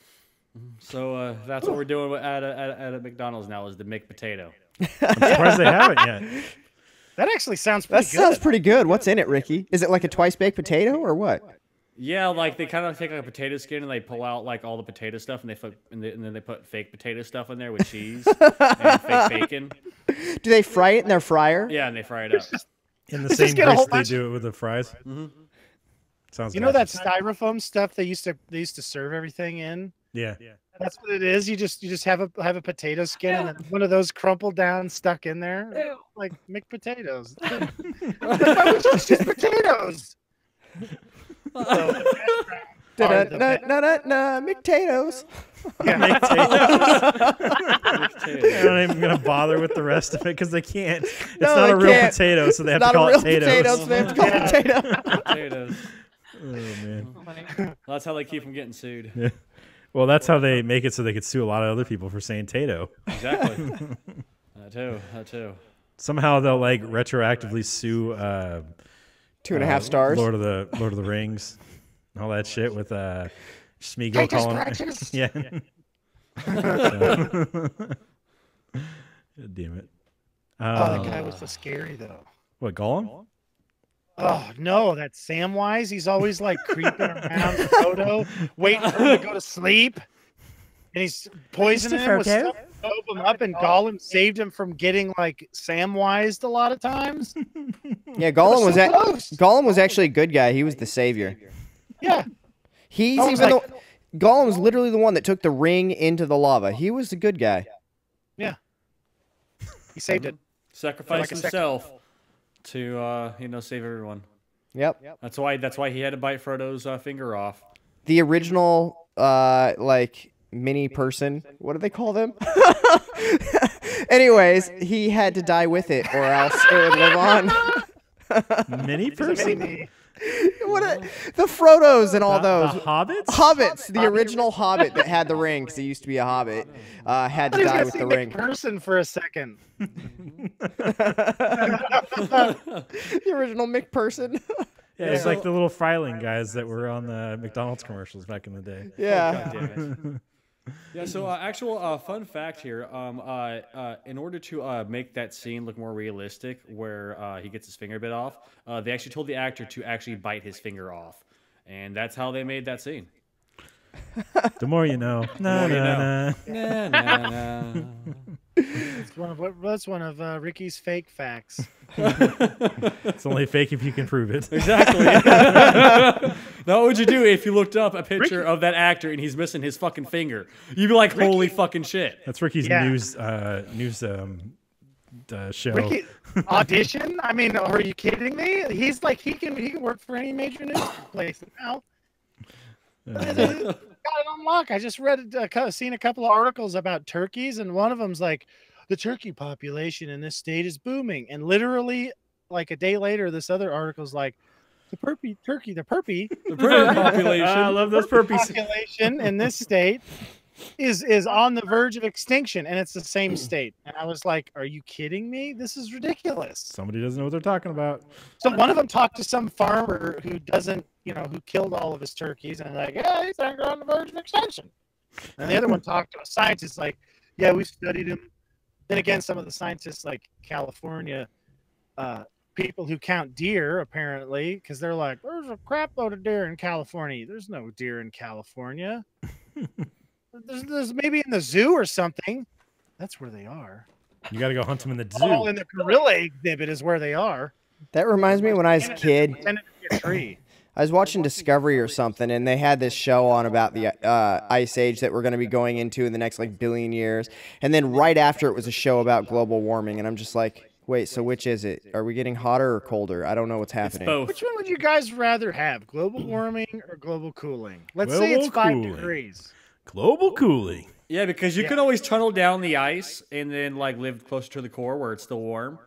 So that's what we're doing at a McDonald's now is the McPotato. I'm surprised they haven't yet. That actually sounds pretty That good. sounds pretty good. What's in it, Ricky? Is it like a twice baked potato or what? Yeah, like they kind of take like a potato skin and they pull out like all the potato stuff and and then they put fake potato stuff in there with cheese and fake bacon. Do they fry it in their fryer? Yeah, and they fry it up. In the Let's same just get a whole grease they bunch do it with the fries. Mm-hmm. Sounds. You know that nasty. styrofoam stuff they used to serve everything in? Yeah. That's what it is. You just have a potato skin and then one of those crumpled down stuck in there, Ew. like McPotatoes. It's just potatoes. McTatoes. They're not even gonna bother with the rest of it because they can't. It's No, not they a real can't. potato, so they have Not to a call real it potatoes. potato, so they have to call it potato. Potatoes. Oh man. Well, that's how they keep them getting sued. Yeah. Well, that's how they make it so they could sue a lot of other people for saying tato. Exactly. That too. Somehow they'll like retroactively sue 2.5 stars. Lord of the Rings, all that shit with Smeagol calling it. Yeah. God damn it. Oh, that guy was so scary though. What, Gollum? Oh no, that's Samwise. He's always like creeping around Frodo, waiting for him to go to sleep, and he's poisoning him with stuff to dope him up. And Gollum saved him from getting like Samwised a lot of times. Yeah, Gollum was So close. Gollum was actually a good guy. He was the savior. Yeah, He's Gollum's even like- Gollum's literally the one that took the ring into the lava. He was the good guy. he saved it. Sacrificed Like a himself to save everyone. Yep. That's why he had to bite Frodo's finger off. The original like mini person. What do they call them? Anyways, he had to die with it or else it would live on. Mini He's a person? mini-me. The Frodos and all those. The hobbits? Hobbits, the original Hobbit that had the ring, because he used to be a Hobbit, had to I was die gonna with say the ring. person for a second. The original McPerson. Yeah, it's like the little Fryling guys that were on the McDonald's commercials back in the day. Yeah. God damn it. Yeah, so actual fun fact here. In order to make that scene look more realistic, where he gets his finger bit off, they actually told the actor to actually bite his finger off, and that's how they made that scene. The more you know. more you know. Nah. Nah, nah, nah. That's one of Ricky's fake facts. It's only fake if you can prove it. Exactly. Now, what would you do if you looked up a picture of that actor and he's missing his fucking finger? You'd be like, holy fucking shit. That's Ricky's Yeah. news show. Ricky, audition? I mean, are you kidding me? He's like he can work for any major news place now. Got it on lock. I just seen a couple of articles about turkeys, and one of them's like, the turkey population in this state is booming, and literally, like a day later, this other article's like, the perpy The bird population. I love those purpies. population in this state is on the verge of extinction, and it's the same state. And I was like, are you kidding me? This is ridiculous. Somebody doesn't know what they're talking about. So one of them talked to some farmer who doesn't, who killed all of his turkeys, and like, yeah, he's on the verge of extinction. And the other one talked to a scientist, like, yeah, we studied him. Then again, some of the scientists, like California, people who count deer, apparently, because they're like, there's a crap load of deer in California. There's no deer in California. There's maybe in the zoo or something. That's where they are. You got to go hunt them in the Oh, zoo. in the gorilla exhibit is where they are. That reminds me when I was a kid, Pretending to be a tree. I was watching Discovery or something, and they had this show on about the ice age that we're going to be going into in the next like billion years. And then right after it was a show about global warming, and I'm just like, wait, so which is it? Are we getting hotter or colder? I don't know what's It's happening. both. Which one would you guys rather have, global warming or global cooling? Let's say it's Global 5 cooling. degrees. Global cooling. Yeah, because you can always tunnel down the ice and then like live closer to the core where it's still warm.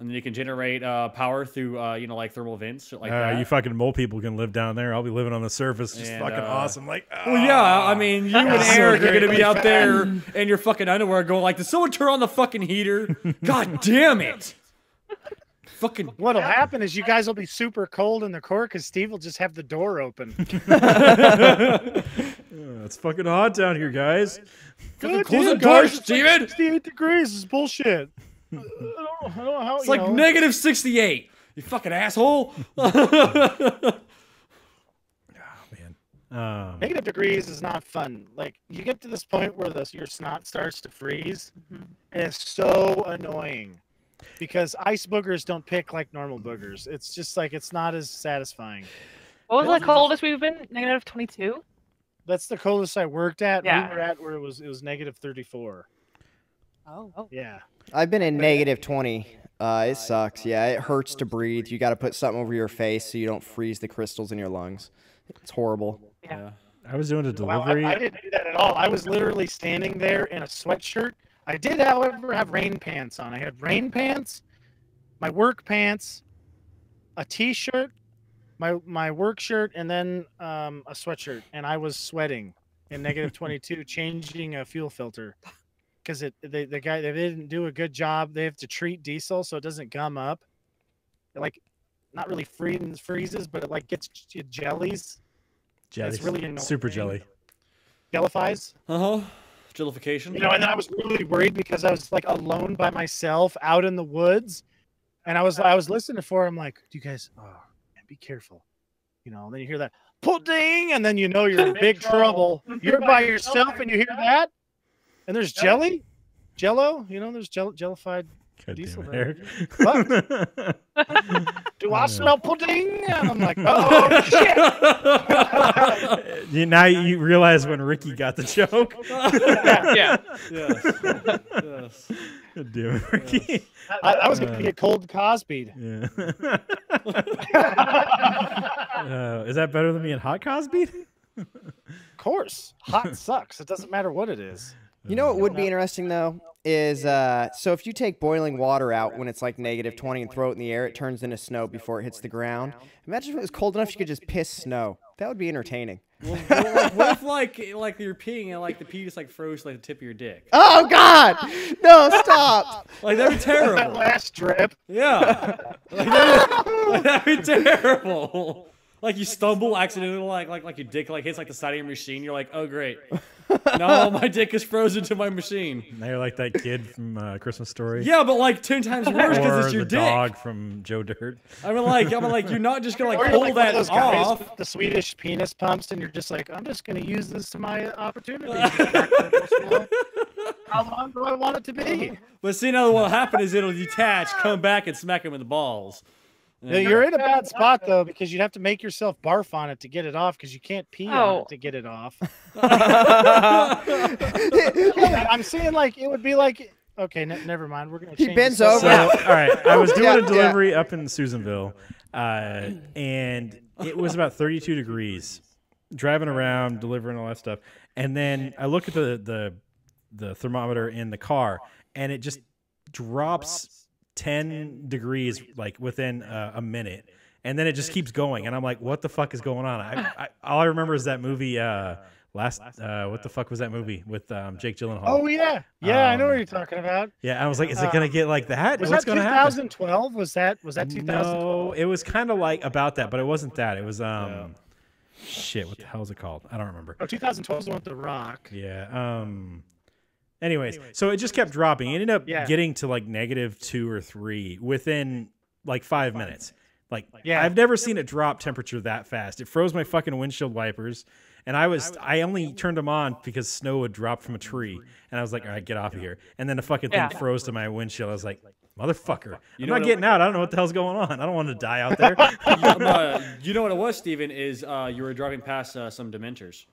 And then you can generate power through, like thermal vents, shit like that. You fucking mole people can live down there. I'll be living on the surface. Just And, fucking awesome. Like, Well, yeah, I mean, you and so Eric are great. going to be out there in your fucking underwear going like, did someone turn on the fucking heater? God damn it. Fucking. What'll happen is you guys will be super cold in the core because Steve will just have the door open. It's fucking hot down here, guys. Good, Close the dude, door, guys, it's like Steven. 68 degrees is bullshit. I don't know how, It's like negative 68. You fucking asshole. Negative degrees is not fun. Like, you get to this point where your snot starts to freeze, and it's so annoying because ice boogers don't pick like normal boogers. It's just like, it's not as satisfying. What was the coldest we've been? Negative 22? That's the coldest I worked at. Yeah. We were at where it was negative 34. Oh. Yeah. I've been in negative 20. It sucks. Yeah, it hurts to breathe. You got to put something over your face so you don't freeze the crystals in your lungs. It's horrible. Yeah. I was doing a Wow, delivery. I didn't do that at all. I was literally standing there in a sweatshirt. I did, however, have rain pants on. I had rain pants, my work pants, a t-shirt, my work shirt, and then a sweatshirt. And I was sweating in negative 22, changing a fuel filter because they didn't do a good job. They have to treat diesel so it doesn't gum up. Like, not really freezes, but it like gets it jellies. Jelly. It's really annoying. Super jelly. Jellifies. Jellification. You know, and then I was really worried because I was like alone by myself out in the woods, and I was listening for him like, "Do you guys? Oh, man, be careful." You know, and then you hear that pudding, and then you know you're in big trouble. You're by yourself, and you hear that, and there's Jello. You know, there's jellified God diesel damn there. it, Eric. Do I smell pudding? And I'm like, oh shit! Now you realize when Ricky got the joke. Yeah. Yes. God damn it, Ricky. I was gonna get cold Cosby'd. Yeah. Is that better than being hot Cosby? Of course, hot sucks. It doesn't matter what it is. You know what would be interesting though is so if you take boiling water out when it's like negative 20 and throw it in the air, it turns into snow before it hits the ground. Imagine if it was cold enough you could just piss snow. That would be entertaining. Well, what if like you're peeing and like the pee just like froze like the tip of your dick? Oh God! No, stop! Like that'd be That terrible. last drip. Yeah. That'd be terrible. Like you stumble accidentally, like your dick like hits like the side of your machine. You're like, oh great, no, my dick is frozen to my machine. Now you're like that kid from Christmas Story. Yeah, but like 10 times worse because Or it's your the dick. dog from Joe Dirt. I mean, like you're not just gonna Or like you're pull like one of that those guys off. with the Swedish penis pumps, and you're just like, I'm just going to use this to my opportunity. How long do I want it to be? But see, now what'll happen is it'll detach, come back, and smack him in the balls. Yeah, you're in a bad spot though because you'd have to make yourself barf on it to get it off because you can't pee on Oh. it to get it off. I'm saying like it would be like okay, never mind. We're gonna. He change bends the over. So, subject. all right, I was doing Yeah, a delivery up in Susanville, and it was about 32 degrees. Driving around, delivering all that stuff, and then I look at the thermometer in the car, and it just drops 10 degrees like within a minute, and then it just keeps going, and I'm like, what the fuck is going on? All I remember is that movie. What the fuck was that movie with Jake Gyllenhaal? Oh yeah, I know what you're talking about. Yeah, I was like, is it gonna get like that? Was What's that gonna happen? 2012? Was that 2000? No, it was kind of like about that, but it wasn't that. It was shit. What the hell is it called? I don't remember. Oh, 2012 is the one with The Rock. Yeah. Anyways, so it just kept dropping. It ended up Yeah. getting to like -2 or 3 within like 5 minutes. Like, Yeah. I've never seen it drop temperature that fast. It froze my fucking windshield wipers, and I only turned them on because snow had dropped from a tree, and I was like, all right, get off of here. And then the fucking thing Yeah. froze to my windshield. I was like, motherfucker, I'm know not what getting out. I don't know what the hell's going on. I don't want to die out there. You know what it was, Steven, is you were driving past some Dementors.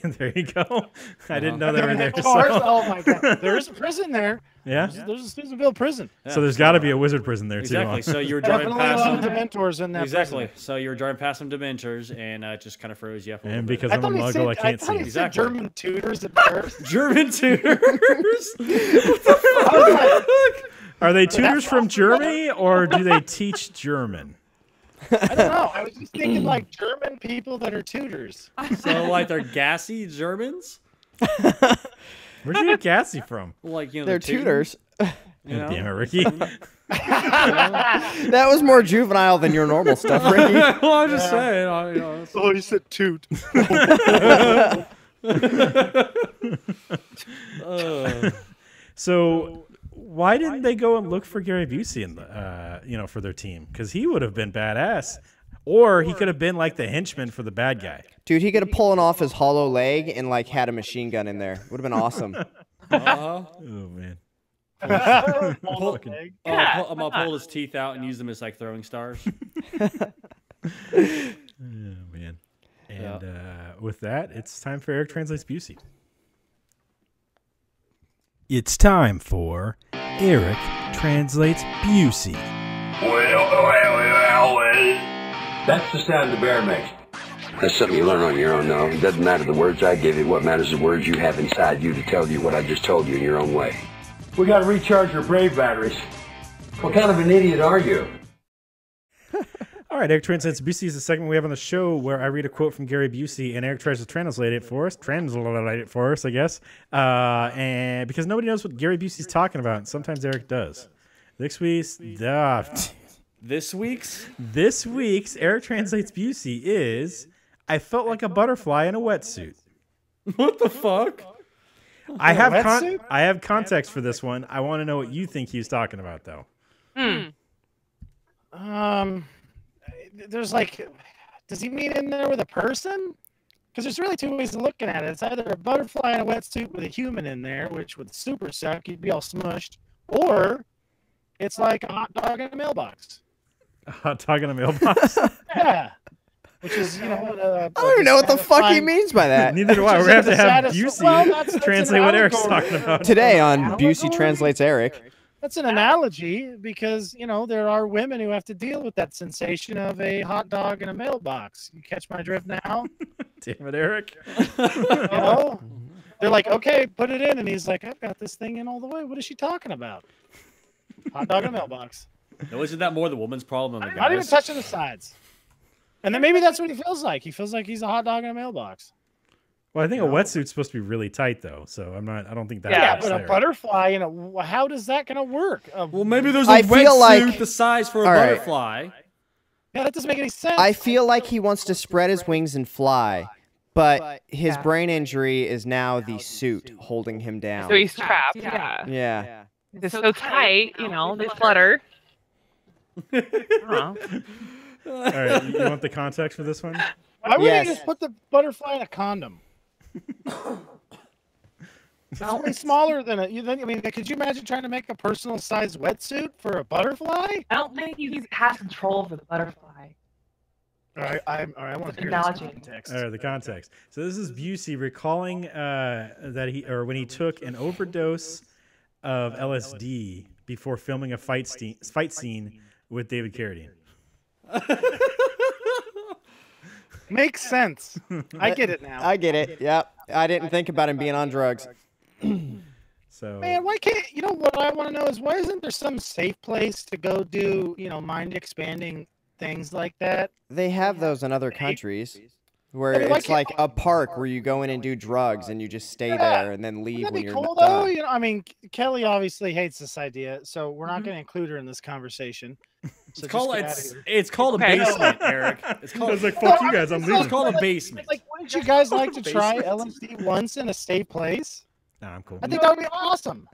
There you go. I didn't know they were there. Of course. So. Oh my god, there is a prison there. Yeah. There's a Susanville prison. So there's got to be a wizard prison there Exactly. too. So you were driving Definitely a past lot of some. Dementors in that. Exactly. prison. So you were driving past some Dementors, and it just kind of froze you up. A little And bit. because I I'm a thought he muggle, said, I can't thought he see. said Exactly. German tutors at first. German tutors. Are they tutors from Germany or do they teach German? I don't know. I was just thinking like German people that are tutors. So like they're gassy Germans? Where'd you get Gassy from? Like, you know, They're tooting, tutors. You know? Damn it, Ricky. That was more juvenile than your normal stuff, Ricky. Well, I'm just saying. You know, it's- Oh, you said toot. So why didn't they go and look for Gary Busey in the, for their team? Because he would have been badass, or he could have been like the henchman for the bad guy. Dude, he could have pulled off his hollow leg and like had a machine gun in there. Would have been awesome. Oh man. pull, Yeah, I'm gonna pull his teeth out and use them as like throwing stars. Oh man. And with that, it's time for Eric Translates Busey. It's time for Eric Translates Busey. Well. That's the sound the bear makes. That's something you learn on your own, though. It doesn't matter the words I give you. What matters is the words you have inside you to tell you what I just told you in your own way. We gotta recharge your brave batteries. What kind of an idiot are you? All right, Eric Translates Busey is the segment we have on the show where I read a quote from Gary Busey and Eric tries to translate it for us, I guess. And because nobody knows what Gary Busey's talking about, and sometimes Eric does. This week's Eric Translates Busey is I felt like a butterfly in a wetsuit. What the fuck? I have wetsuit? I have context for this one. I want to know what you think he's talking about, though. There's like, does he mean in there with a person? Because there's really two ways of looking at it. It's either a butterfly in a wetsuit with a human in there, which would super suck. You'd be all smushed. Or it's like a hot dog in a mailbox. A hot dog in a mailbox? Yeah. Which is, you know, I don't even know what the fuck he means by that. Neither do I. We're going to have to have Busey translate what Eric's talking about. Today on Busey Translates Eric. That's an analogy because, you know, there are women who have to deal with that sensation of a hot dog in a mailbox. You catch my drift now? Damn it, Eric. You know? They're like, okay, put it in. And he's like, I've got this thing in all the way. What is she talking about? Hot dog in a mailbox. No, isn't that more the woman's problem than the Not even guy's? touching the sides. And then maybe that's what he feels like. He feels like he's a hot dog in a mailbox. Well, I think a wetsuit's supposed to be really tight, though. So I don't think that. Yeah, helps but a there. butterfly, you know, how does that going to work? Well, maybe there's a I feel wetsuit like- the size for a All right. butterfly. Yeah, that doesn't make any sense. I feel like he wants to spread his wings and fly, but his brain injury is now the suit holding him down. So he's trapped. Yeah. Yeah. It's so tight, you know, they flutter. I don't know. All right, you want the context for this one? Why would Yes. he just put the butterfly in a condom? It's only smaller than a. I mean, could you imagine trying to make a personal-sized wetsuit for a butterfly? I don't think he has control over the butterfly. All right, I want to hear Analogy. this context. All right, the context. So this is Busey recalling when he took an overdose of LSD before filming a fight scene with David Carradine. Makes sense. I get it now. I get it. Yep. I didn't think about him being on drugs. So Man, why can't you know what I want to know is why isn't there some safe place to go do mind expanding things like that? They have those in other countries where I mean, why it's like can't- a park where you go in and do drugs and you just stay there and then leave Wouldn't when that be you're cool though? done. You know, I mean, Kelly obviously hates this idea, so we're Mm-hmm. not going to include her in this conversation. So It's just called get outta here. it's called a Okay. basement, Eric. It's I called was like, "Fuck you guys, I'm it's leaving." called a basement. Like, wouldn't you guys like to try Basement. LSD once in a safe place? Nah, I'm cool. I think that would be awesome.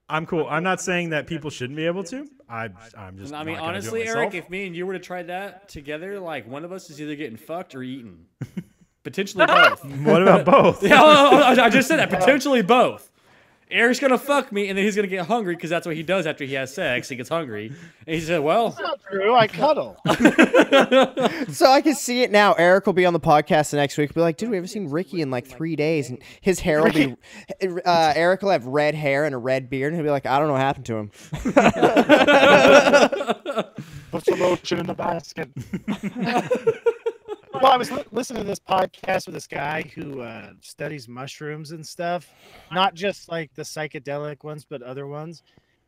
I'm cool. I'm not saying that people shouldn't be able to. I'm just. I mean, not gonna do it honestly, myself. Eric, if me and you were to try that together, like one of us is either getting fucked or eaten. Potentially both. What about both? Yeah, I just said that. Potentially both. Eric's gonna fuck me, and then he's gonna get hungry because that's what he does after he has sex. He gets hungry, and he said, "Well, That's not true. I cuddle. So I can see it now. Eric will be on the podcast the next week. Be like, dude, we haven't seen Ricky in like 3 days, and his hair will be. Eric will have red hair and a red beard, and he'll be like, I don't know what happened to him. Put some lotion in the basket. Well, I was listening to this podcast with this guy who studies mushrooms and stuff, not just like the psychedelic ones, but other ones.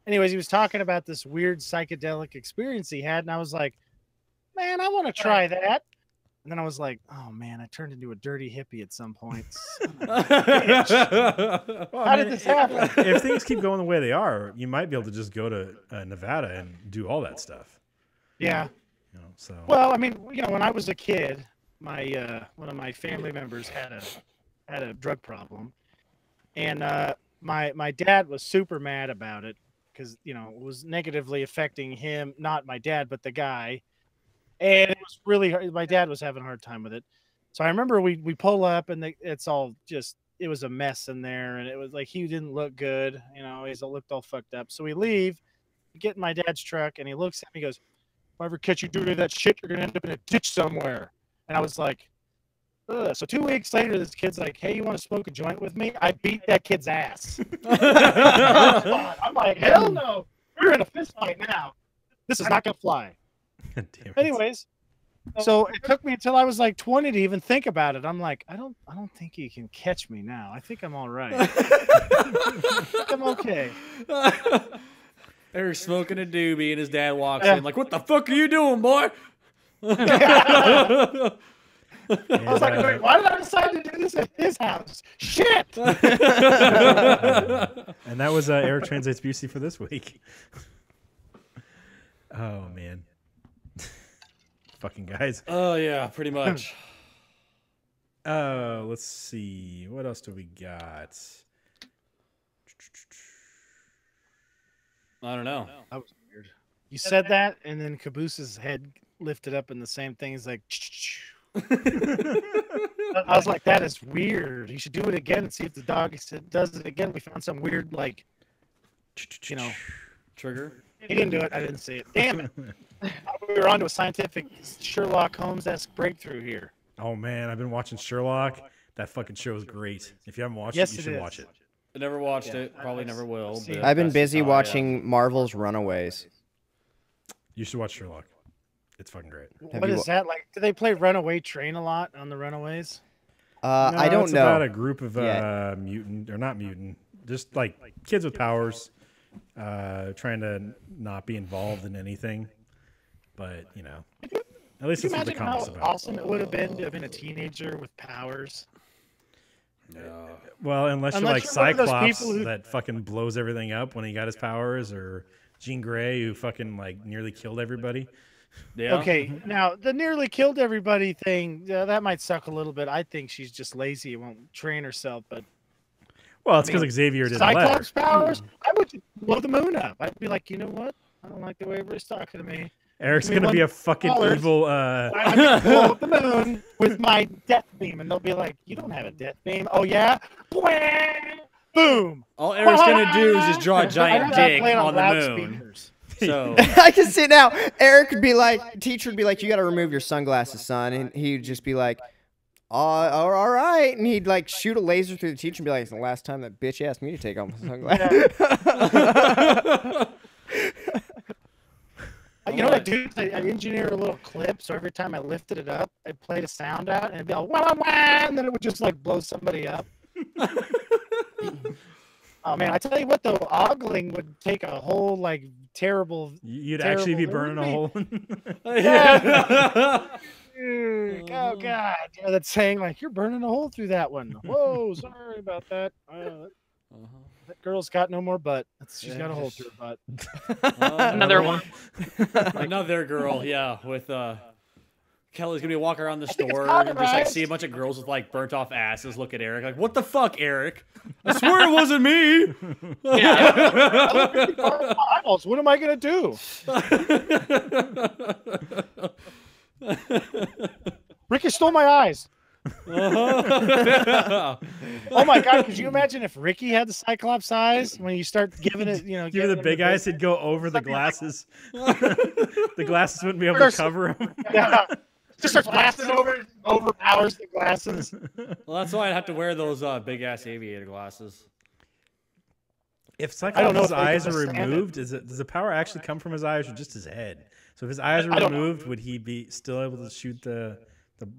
anyways, he was talking about this weird psychedelic experience he had, and I was like, man, I want to try that. And then I was like, oh man, I turned into a dirty hippie at some point. Well, How did this happen? If things keep going the way they are, you might be able to just go to Nevada and do all that stuff. Yeah. You know, so. Well, I mean, when I was a kid, my one of my family members had a drug problem, and my dad was super mad about it because it was negatively affecting him, not my dad, but the guy. And it was really hard. My dad was having a hard time with it. So I remember we pull up and it's all just, it was a mess in there. And it was like, he didn't look good. He looked all fucked up. So we leave, we get in my dad's truck, and he looks at me, he goes, if I ever catch you doing any of that shit, you're going to end up in a ditch somewhere. And I was like, ugh. So 2 weeks later, this kid's like, hey, you want to smoke a joint with me? I beat that kid's ass. I'm like, hell no. We're in a fist fight now. This is not going to fly. Damn it. Anyways, so it took me until I was like 20 to even think about it. I'm like, I don't think he can catch me now. I think I'm all right. I think I'm okay. They're smoking a doobie, and his dad walks in like, "What the fuck are you doing, boy?" I was like, wait, why did I decide to do this at his house? Shit! And that was Eric Translates Busey for this week. Oh man. Fucking guys. Oh yeah, pretty much. Let's see. What else do we got? I don't know. That was weird. You said that, and then Caboose's head lifted up, and the same thing is like. I was like, that is weird. You should do it again and see if the dog does it again. We found some weird, like, trigger. He didn't do it. I didn't see it. Damn it. We were on to a scientific Sherlock Holmes-esque breakthrough here. Oh man, I've been watching Sherlock. That fucking show is great. If you haven't watched Yes, it, you it should is. watch it. I never watched it. Probably never will. See, but I've been that's busy just how I am. watching Marvel's Runaways. You should watch Sherlock. It's fucking great. What is that like? Do they play Runaway Train a lot on the Runaways? I don't it's know. about a group of Yeah. mutant, or not mutant, just like kids with powers, trying to not be involved in anything. But at least Can you that's what the imagine how comic's about. awesome it would have been to have been a teenager with powers? Well, unless you're Unless like you're one of those Cyclops people who- that fucking blows everything up when he got his powers, or Jean Grey who fucking like nearly killed everybody. Yeah. Okay, now the nearly killed everybody thing, that might suck a little bit. I think she's just lazy and won't train herself, but Well, it's because Xavier didn't let her. Cyclops powers, I would just blow the moon up. I'd be like, you know what? I don't like the way everybody's talking to me. Eric's Give me gonna be $1 a fucking dollars. evil. I'm gonna blow up the moon with my death beam, and they'll be like, you don't have a death beam. Oh yeah? Bwah! Boom. All Eric's gonna do is just draw a I giant know how to dick play it on the moon. loudspeakers. So I can see it now. Eric would be like, teacher would be like, you got to remove your sunglasses, son. And he'd just be like, all right. And he'd like shoot a laser through the teacher and be like, it's the last time that bitch asked me to take off my sunglasses. You know what I do? I engineer a little clip, so every time I lifted it up, I played a sound out, and it'd be like, wah, wah, wah, and then it would just like blow somebody up. Oh man, I tell you what though, ogling would take a whole like terrible. You'd actually be burning a hole. yeah. Oh god, that saying like you're burning a hole through that one. Whoa, sorry about that. That girl's got no more butt. She's got a hole through her butt. Another one. Another girl, yeah, with Kelly's gonna be walking around the store it's and just like cauterized. see a bunch of girls with like burnt off asses look at Eric like, what the fuck, Eric? I swear it wasn't me. Eyeballs. What am I gonna do? Ricky stole my eyes. Oh my god! Could you imagine if Ricky had the Cyclops eyes when you start giving it, Give giving the him big eyes, it'd go over the glasses. The glasses wouldn't be able to cover them. Yeah. Just starts blasting overpowers the glasses. Well, that's why I'd have to wear those big ass aviator glasses. If I don't know Cyclops' if they eyes can are withstand it. removed, does the power actually come from his eyes or just his head? So if his eyes are I don't know. removed, would he be still able to shoot the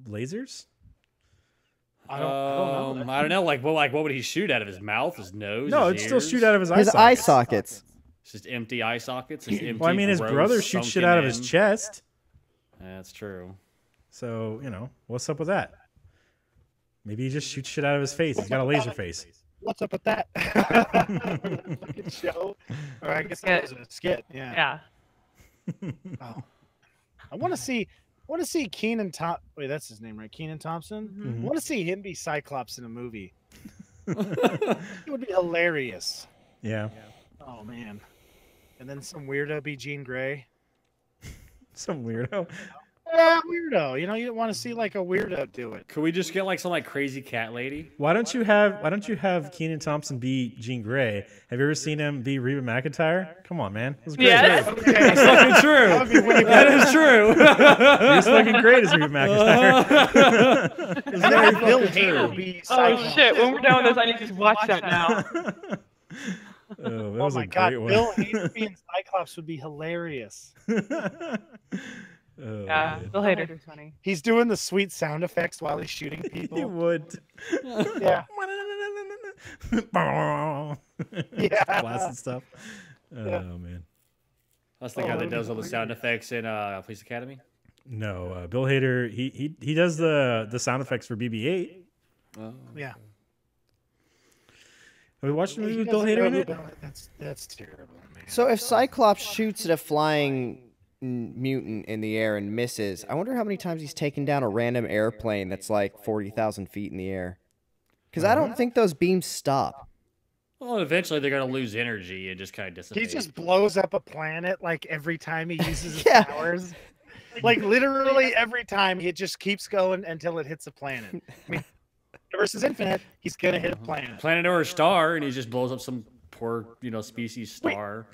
lasers? I don't know. I don't know. Like what would he shoot out of his mouth, his nose? No, his it'd still ears? shoot out of his eye His sockets. eye sockets. It's just empty eye sockets. It's empty, Well, I mean, his gross, brother shoots shit sunken out of his in. chest. That's true. So, what's up with that? Maybe he just shoots shit out of his face. He's got a laser face. What's up with that? Fucking show. Or I guess that was a skit. Yeah. Oh. I want to see Keenan Wait, that's his name, right? Keenan Thompson. Mhm. I want to see him be Cyclops in a movie. It would be hilarious. Yeah. Oh man. And then some weirdo be Jean Grey. Some weirdo. Yeah, weirdo. You want to see like a weirdo do it. Could we just get like some like crazy cat lady? Why don't you have Keenan Thompson be Jean Grey? Have you ever seen him be Reba McEntire? Come on, man. It was great. Yes. That's fucking true. That is true. He was fucking great as Reba McEntire. It's very Bill fucking Hader true. be Oh Cyclops. shit! When we're done with this, I need to watch that now. Oh, that Oh was my a god, great one. Bill Hader being Cyclops would be hilarious. Oh, Yeah, man. Bill Hader's funny. He's doing the sweet sound effects while he's shooting He people. would. Yeah. Yeah. Blasting stuff. Oh, Yeah. man. That's the guy that does all the sound effects in Police Academy. No, Bill Hader. He does the sound effects for BB-8. Oh. Yeah. Have we watched a movie He with Bill doesn't Hader know in who it? Bill- That's terrible, man. So if Cyclops shoots at a flying mutant in the air and misses, I wonder how many times he's taken down a random airplane that's like 40,000 feet in the air. Because I don't think those beams stop. Well, eventually they're gonna lose energy and just kind of dissipate. He just blows up a planet like every time he uses his Yeah. powers. Like literally every time it just keeps going until it hits a planet. I mean, versus Infinite, he's gonna hit a planet. planet or a star, and he just blows up some poor, species star.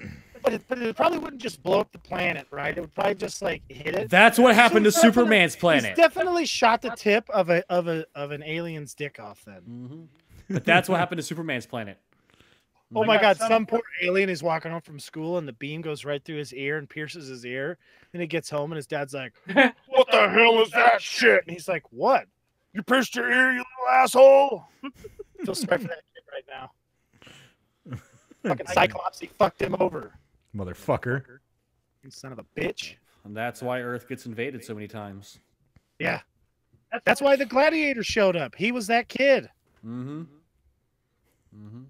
But it probably wouldn't just blow up the planet, right? It would probably just like hit it. That's what happened to So definitely- Superman's planet. He's definitely shot the tip of an alien's dick off then. But that's what happened to Superman's planet. Oh my god, some poor alien is walking home from school and the beam goes right through his ear and pierces his ear. And he gets home and his dad's like, "What the hell is that shit?" And he's like, "What? You pierced your ear, you little asshole?" Feel sorry for that kid right now. Fucking Cyclops, he fucked him over. Motherfucker. You son of a bitch. And that's why Earth gets invaded so many times. Yeah. That's why the gladiator showed up. He was that kid. Mm-hmm.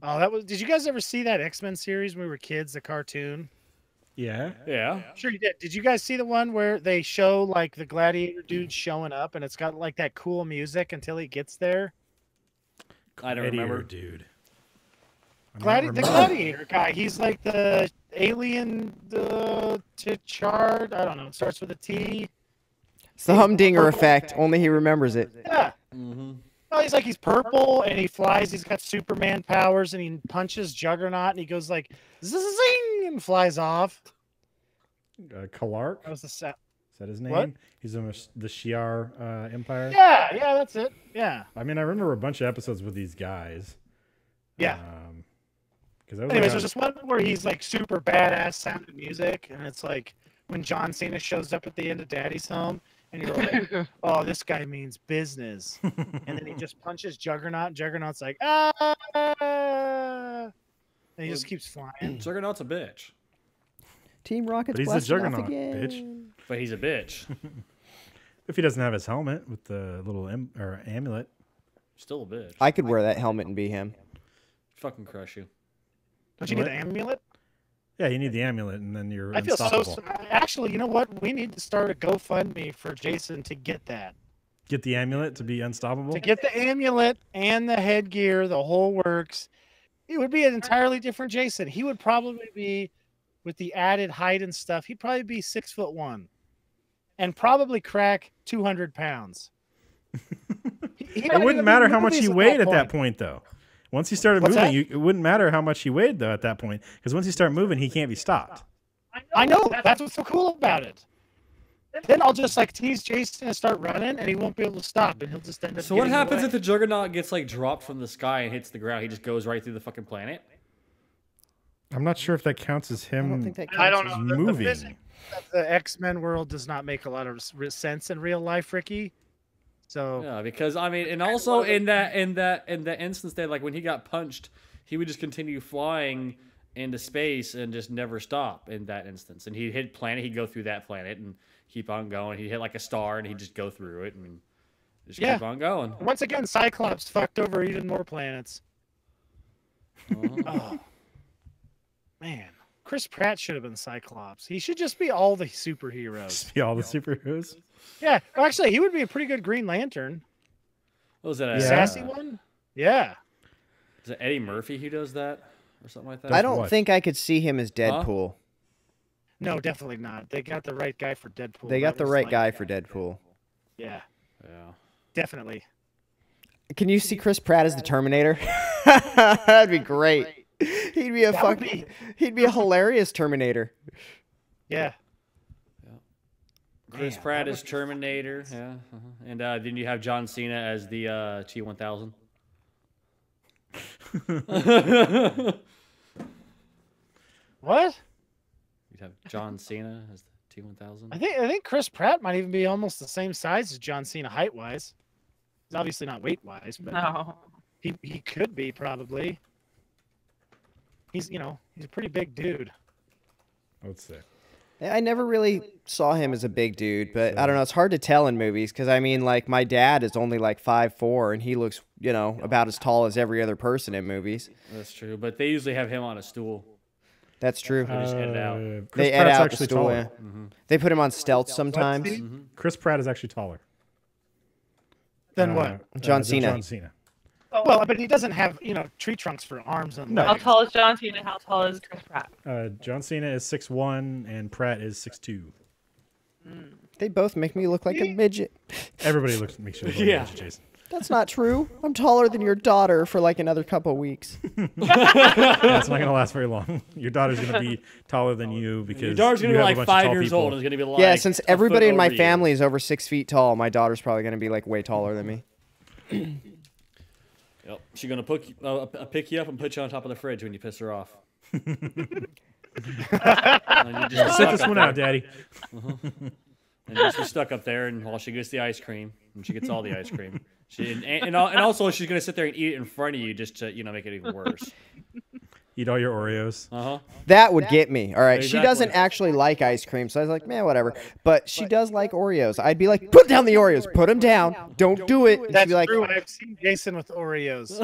Oh, did you guys ever see that X-Men series when we were kids, the cartoon? Yeah. Yeah. Sure you did. Did you guys see the one where they show like the gladiator dude showing up and it's got like that cool music until he gets there? I don't Gladiator, remember. dude. I'm not The remembering. gladiator guy. He's like the alien, the Tichard. I don't know. It starts with a T. It's the humdinger effect, only he remembers it. Yeah. Mm-hmm. Oh, he's purple and he flies. He's got Superman powers and he punches Juggernaut and he goes like zing and flies off. Kalark? That was the sound. Is that his name? What? He's in the Shi'ar Empire. Yeah, that's it. Yeah. I mean, I remember a bunch of episodes with these guys. Yeah. Because I was Anyways, like, there's this one where he's like super badass sounding music, and it's like when John Cena shows up at the end of Daddy's Home, and you're like, "Oh, this guy means business," and then he just punches Juggernaut. And Juggernaut's like, "Ah!" and he just keeps flying. Juggernaut's a bitch. Team Rocket's But he's the blasting off Juggernaut, again. bitch. But he's a bitch. if he doesn't have his helmet with the little amulet. Still a bitch. I could wear that helmet and be him. Fucking crush you. Don't you need the amulet? Yeah, you need the amulet, and then you're I feel unstoppable. Actually, you know what? We need to start a GoFundMe for Jason to get that. Get the amulet to be unstoppable. To get the amulet and the headgear, the whole works, it would be an entirely different Jason. He would probably be, with the added height and stuff, he'd probably be 6'1", and probably crack 200 pounds. It wouldn't matter how much he weighed at that point, though. Once he started What's moving, that? it wouldn't matter how much he weighed, though, at that point. Because once you start moving, he can't be stopped. I know. That's what's so cool about it. Then I'll just like tease Jason and start running, and he won't be able to stop, and he'll just end up. So what getting happens away. if the Juggernaut gets like dropped from the sky and hits the ground? He just goes right through the fucking planet. I'm not sure if that counts as I don't him think that I counts don't as- know. The moving. physics of the X-Men world does not make a lot of sense in real life, Ricky. So Yeah, because I mean, and also in that instance, there, like when he got punched, he would just continue flying, into space and just never stop in that instance. And he'd hit planet, he'd go through that planet and keep on going. He'd hit like a star and he'd just go through it and just keep on going. Once again, Cyclops fucked over even more planets. Oh. Man, Chris Pratt should have been Cyclops. He should just be all the superheroes. Just be all the superheroes. Yeah, actually, he would be a pretty good Green Lantern. What was that? Yeah. Sassy one? Yeah. Is it Eddie Murphy who does that or something like that? I don't What? think I could see him as Deadpool. No, definitely not. They got the right guy for Deadpool. They got That the was right like- guy for Deadpool. Yeah, Yeah. definitely. Can you see Chris Pratt as the Terminator? That'd be great. He'd be a That would fucking. He'd be a hilarious Terminator. Yeah. Chris Man, Pratt that is would be Terminator. Yeah. And then you have John Cena as the T-1000. What? You'd have John Cena as the T-1000. I think Chris Pratt might even be almost the same size as John Cena height wise. He's obviously not weight wise, but No. he could be probably. He's he's a pretty big dude. Let's see. I never really saw him as a big dude, but I don't know. It's hard to tell in movies because I mean, like my dad is only like 5'4", and he looks, about as tall as every other person in movies. That's true, but they usually have him on a stool. That's true. just edit out. Chris They edit Pratt's out the actually stool. taller. Yeah. They put him on stealth sometimes. Chris Pratt is actually taller. Then what? John than Cena. John Cena. Well, but he doesn't have tree trunks for arms and No. How legs. tall is John Cena? How tall is Chris Pratt? John Cena is 6'1", and Pratt is 6'2". They both make me look like a midget. Everybody makes you look like Yeah. a Jason. That's not true. I'm taller than your daughter for like another couple weeks. Yeah, it's not gonna last very long. Your daughter's gonna be taller than you because Your daughter's gonna you be have a like bunch of 5 tall years people. old. And is gonna be like Yeah, since a foot everybody in my over you. family is over 6 feet tall, my daughter's probably going to be like way taller than me. Yep. She's gonna pick you up and put you on top of the fridge when you piss her off. And you just Sit be this stuck one up out, there. Daddy. And just be stuck up there, and while she gets the ice cream, and she gets all the ice cream, and also she's gonna sit there and eat it in front of you just to make it even worse. Eat all your Oreos. That would get me. All right. She Exactly. doesn't actually like ice cream, so I was like, man, whatever. But she does like Oreos. I'd be like, put down the Oreos. Put them down. Don't do it. And she'd That's be like, true. I've seen Jason with Oreos.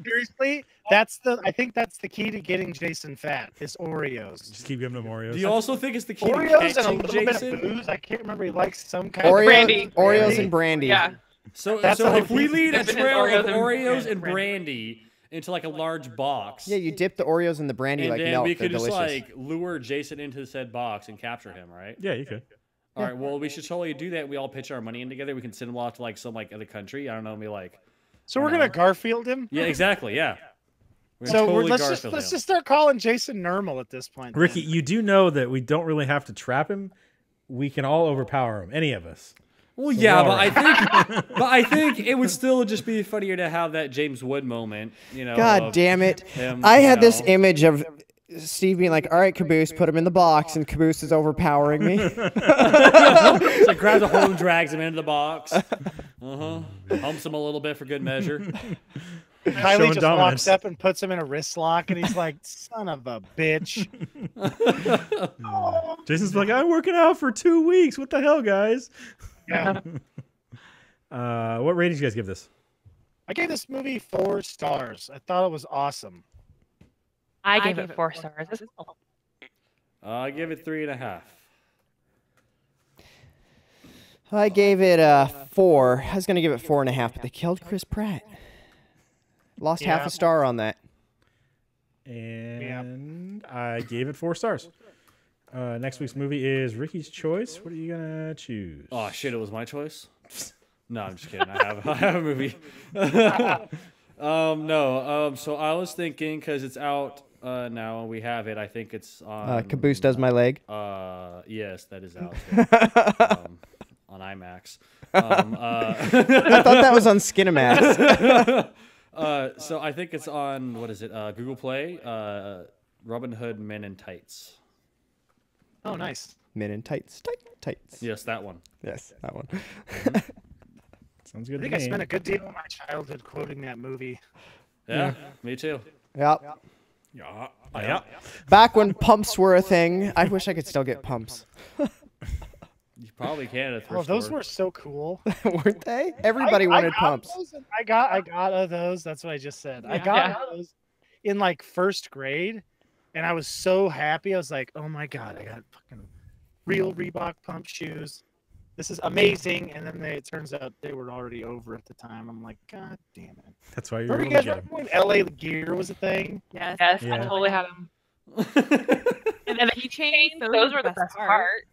Seriously, I think that's the key to getting Jason fat is Oreos. Just keep giving them Oreos. Do you also think it's the key to Oreos and a catching little bit Jason? of booze. I can't remember. He likes some kind of Oreos, Brandy. and brandy. Yeah. So That's so the if we whole lead a piece. trail of Oreos Oreos and brandy into like a large box, Yeah, you dip the Oreos in the brandy and like then milk. we They're could just delicious. like lure Jason into said box and capture him, right? Yeah, you could. All right. Well, we should totally do that. We all pitch our money in together. We can send him off to like some like other country. I don't know, be like, So we're gonna Garfield him. yeah, exactly, yeah. We're So totally let's Garfield just him. start calling Jason Normal at this point. Ricky, then. you do know that we don't really have to trap him. We can all overpower him. Any of us. Well, yeah, all but right. I think it would still just be funnier to have that James Wood moment. God of damn it. him, I had you this know. image of Steve being like, all right, Caboose, put him in the box, and Caboose is overpowering me. So grabs a hold and drags him into the box. Humps him a little bit for good measure. Kylie showing just dominance. walks up and puts him in a wrist lock, and he's like, "Son of a bitch." Jason's like, I'm working out for 2 weeks. What the hell, guys? Yeah. What rating did you guys give this? I gave this movie 4 stars. I thought it was awesome. I gave it 4 stars. This is I give it 3.5. I gave it 4. I was going to give it 4.5, but they killed Chris Pratt. Lost half Yeah. a star on that. And I gave it 4 stars. Next week's movie is Ricky's Choice. What are you gonna choose? Oh shit! It was my choice. No, I'm just kidding. I have a movie. No. So I was thinking because it's out now and we have it. I think it's on. Caboose does my leg. Yes, that is out yeah. On IMAX. I thought that was on Skinemax. So I think it's on what is it? Google Play. Robin Hood Men in Tights. Oh, nice. Men in tights. Tights. Yes, that one. Yes, that one. Sounds good I think to I me. spent a good deal of my childhood quoting that movie. Yeah, me too. Yep. Yeah. Back when pumps were a thing. I wish I could still get pumps. You probably can at a Oh, thrift those store. were so cool. Weren't they? Everybody wanted got pumps. those, and I got those. That's what I just said. I got those in like first grade, and I was so happy. I was like, "Oh my god, I got fucking real Reebok pump shoes. This is amazing." And then it turns out they were already over at the time. I'm like, God damn it! That's why you're Remember able you to guys get remember them. when LA Gear was a thing? Yes, Yeah. I totally had them. And then the keychains, those were the best part.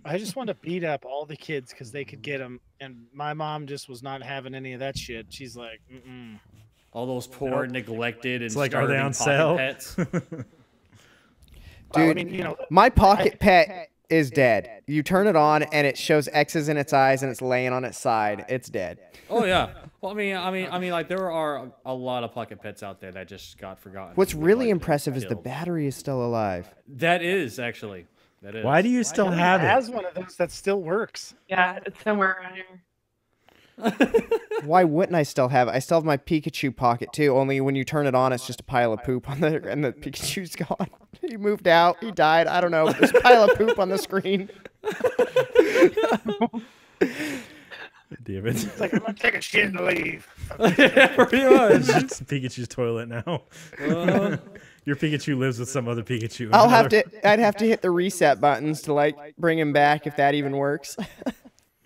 I just wanted to beat up all the kids because they could get them, and my mom just was not having any of that shit. She's like, mm-mm. All those poor, neglected, and It's like, are they on starving sale? pocket pets. Well, Dude, I mean, you know, my pocket pet is dead. You turn it on and it shows X's in its eyes and it's laying on its side. It's dead. Oh yeah. Well, I mean, like there are a lot of pocket pets out there that just got forgotten. What's really Like, impressive is the killed. battery is still alive. That is actually. That is. Why do you still have it? has one of those that still works. Yeah, it's somewhere around here. Why wouldn't I still have it? I still have my Pikachu pocket too. Only when you turn it on, it's just a pile of poop on there, and the Pikachu's gone. He moved out. He died. I don't know. But there's a pile of poop on the screen. Damn it. It's like, I'm gonna take a shit and leave. Pretty much. It's Pikachu's toilet now. Your Pikachu lives with some other Pikachu. I'd have to hit the reset buttons to like bring him back if that even works.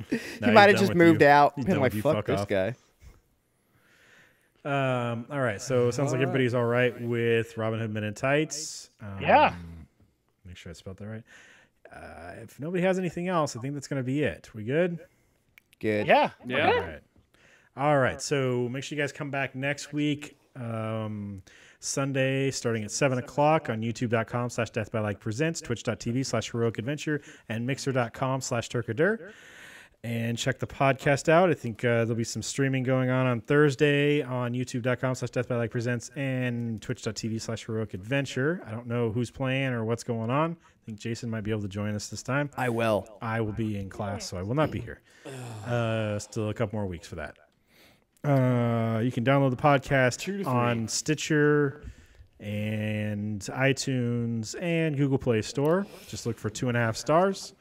He might have just moved out. He's Been done like, with you, fuck this off. guy. All right, so it sounds like everybody's all right with Robin Hood Men in Tights. Yeah. Make sure I spelled that right. If nobody has anything else, I think that's going to be it. We good? Good. Yeah. Yeah. All right. So make sure you guys come back next week, Sunday, starting at 7 o'clock on youtube.com/deathbylikepresents, twitch.tv/heroic adventure, and mixer.com/turkadur. And check the podcast out. I think there'll be some streaming going on Thursday on youtube.com/deathbylikepresents and twitch.tv/heroic adventure. I don't know who's playing or what's going on. I think Jason might be able to join us this time. I will. I will be in class, so I will not be here. Still a couple more weeks for that. You can download the podcast on Stitcher and iTunes and Google Play Store. Just look for 2.5 stars.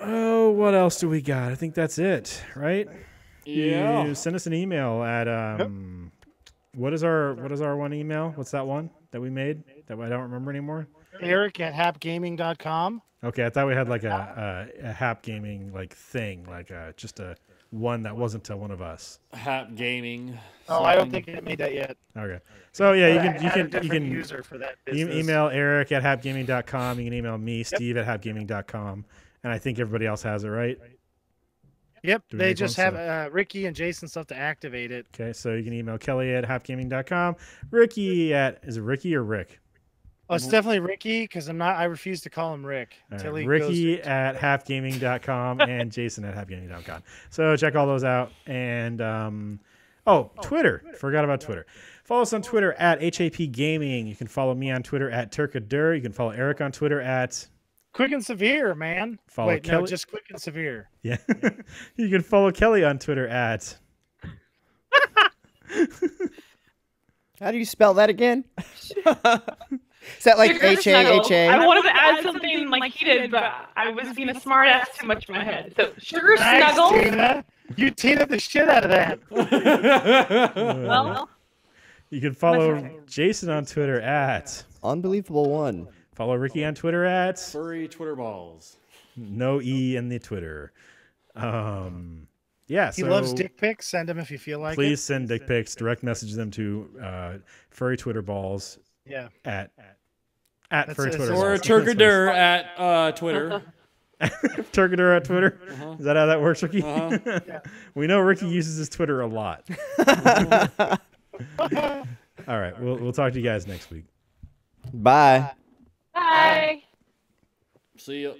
Oh, what else do we got? I think that's it, right? Yeah. You send us an email at what is our one email? What's that one that we made that I don't remember anymore? Eric at hapgaming.com. Okay, I thought we had like a Hap Gaming like thing, like just a one that wasn't to one of us. Hap Gaming. Oh, I don't think it made that yet. Okay, so yeah, I you had a can different user for that business. email Eric at hapgaming.com. You can email me, Steve at hapgaming.com, and I think everybody else has it, right? Yep, Do we they make just one? have Ricky and Jason stuff to activate it. Okay, so you can email Kelly at hapgaming.com. Ricky at is it Ricky or Rick? Oh, it's definitely Ricky because I refuse to call him Rick All until right, he Ricky goes. at halfgaming.com and Jason at halfgaming.com. So check all those out. And Twitter. Forgot about Twitter. Follow us on Twitter at HAP Gaming. You can follow me on Twitter at Turkadur. You can follow Eric on Twitter at Quick and Severe, man. Follow Wait, no, Kelly- just Quick and Severe. yeah. You can follow Kelly on Twitter at How do you spell that again? Is that like Sugar H A Snuggle. H A? I wanted to add something like he did, but I was being a smart ass too much in my head. So Sugar Nice, Snuggle. Tina. You teed the shit out of that. Well, you can follow Jason on Twitter at Unbelievable one. follow Ricky on Twitter at Furry Twitter balls. no E in the Twitter. Yeah, He so loves dick pics. Send him if you feel like please it. send dick pics. Direct message them to furry Twitter balls Yeah. at That's furry it. Twitter Or balls. Turkadur at Twitter. Turkadur at Twitter. Is that how that works, Ricky? We know Ricky uses his Twitter a lot. All right, we'll talk to you guys next week. Bye. bye. See ya.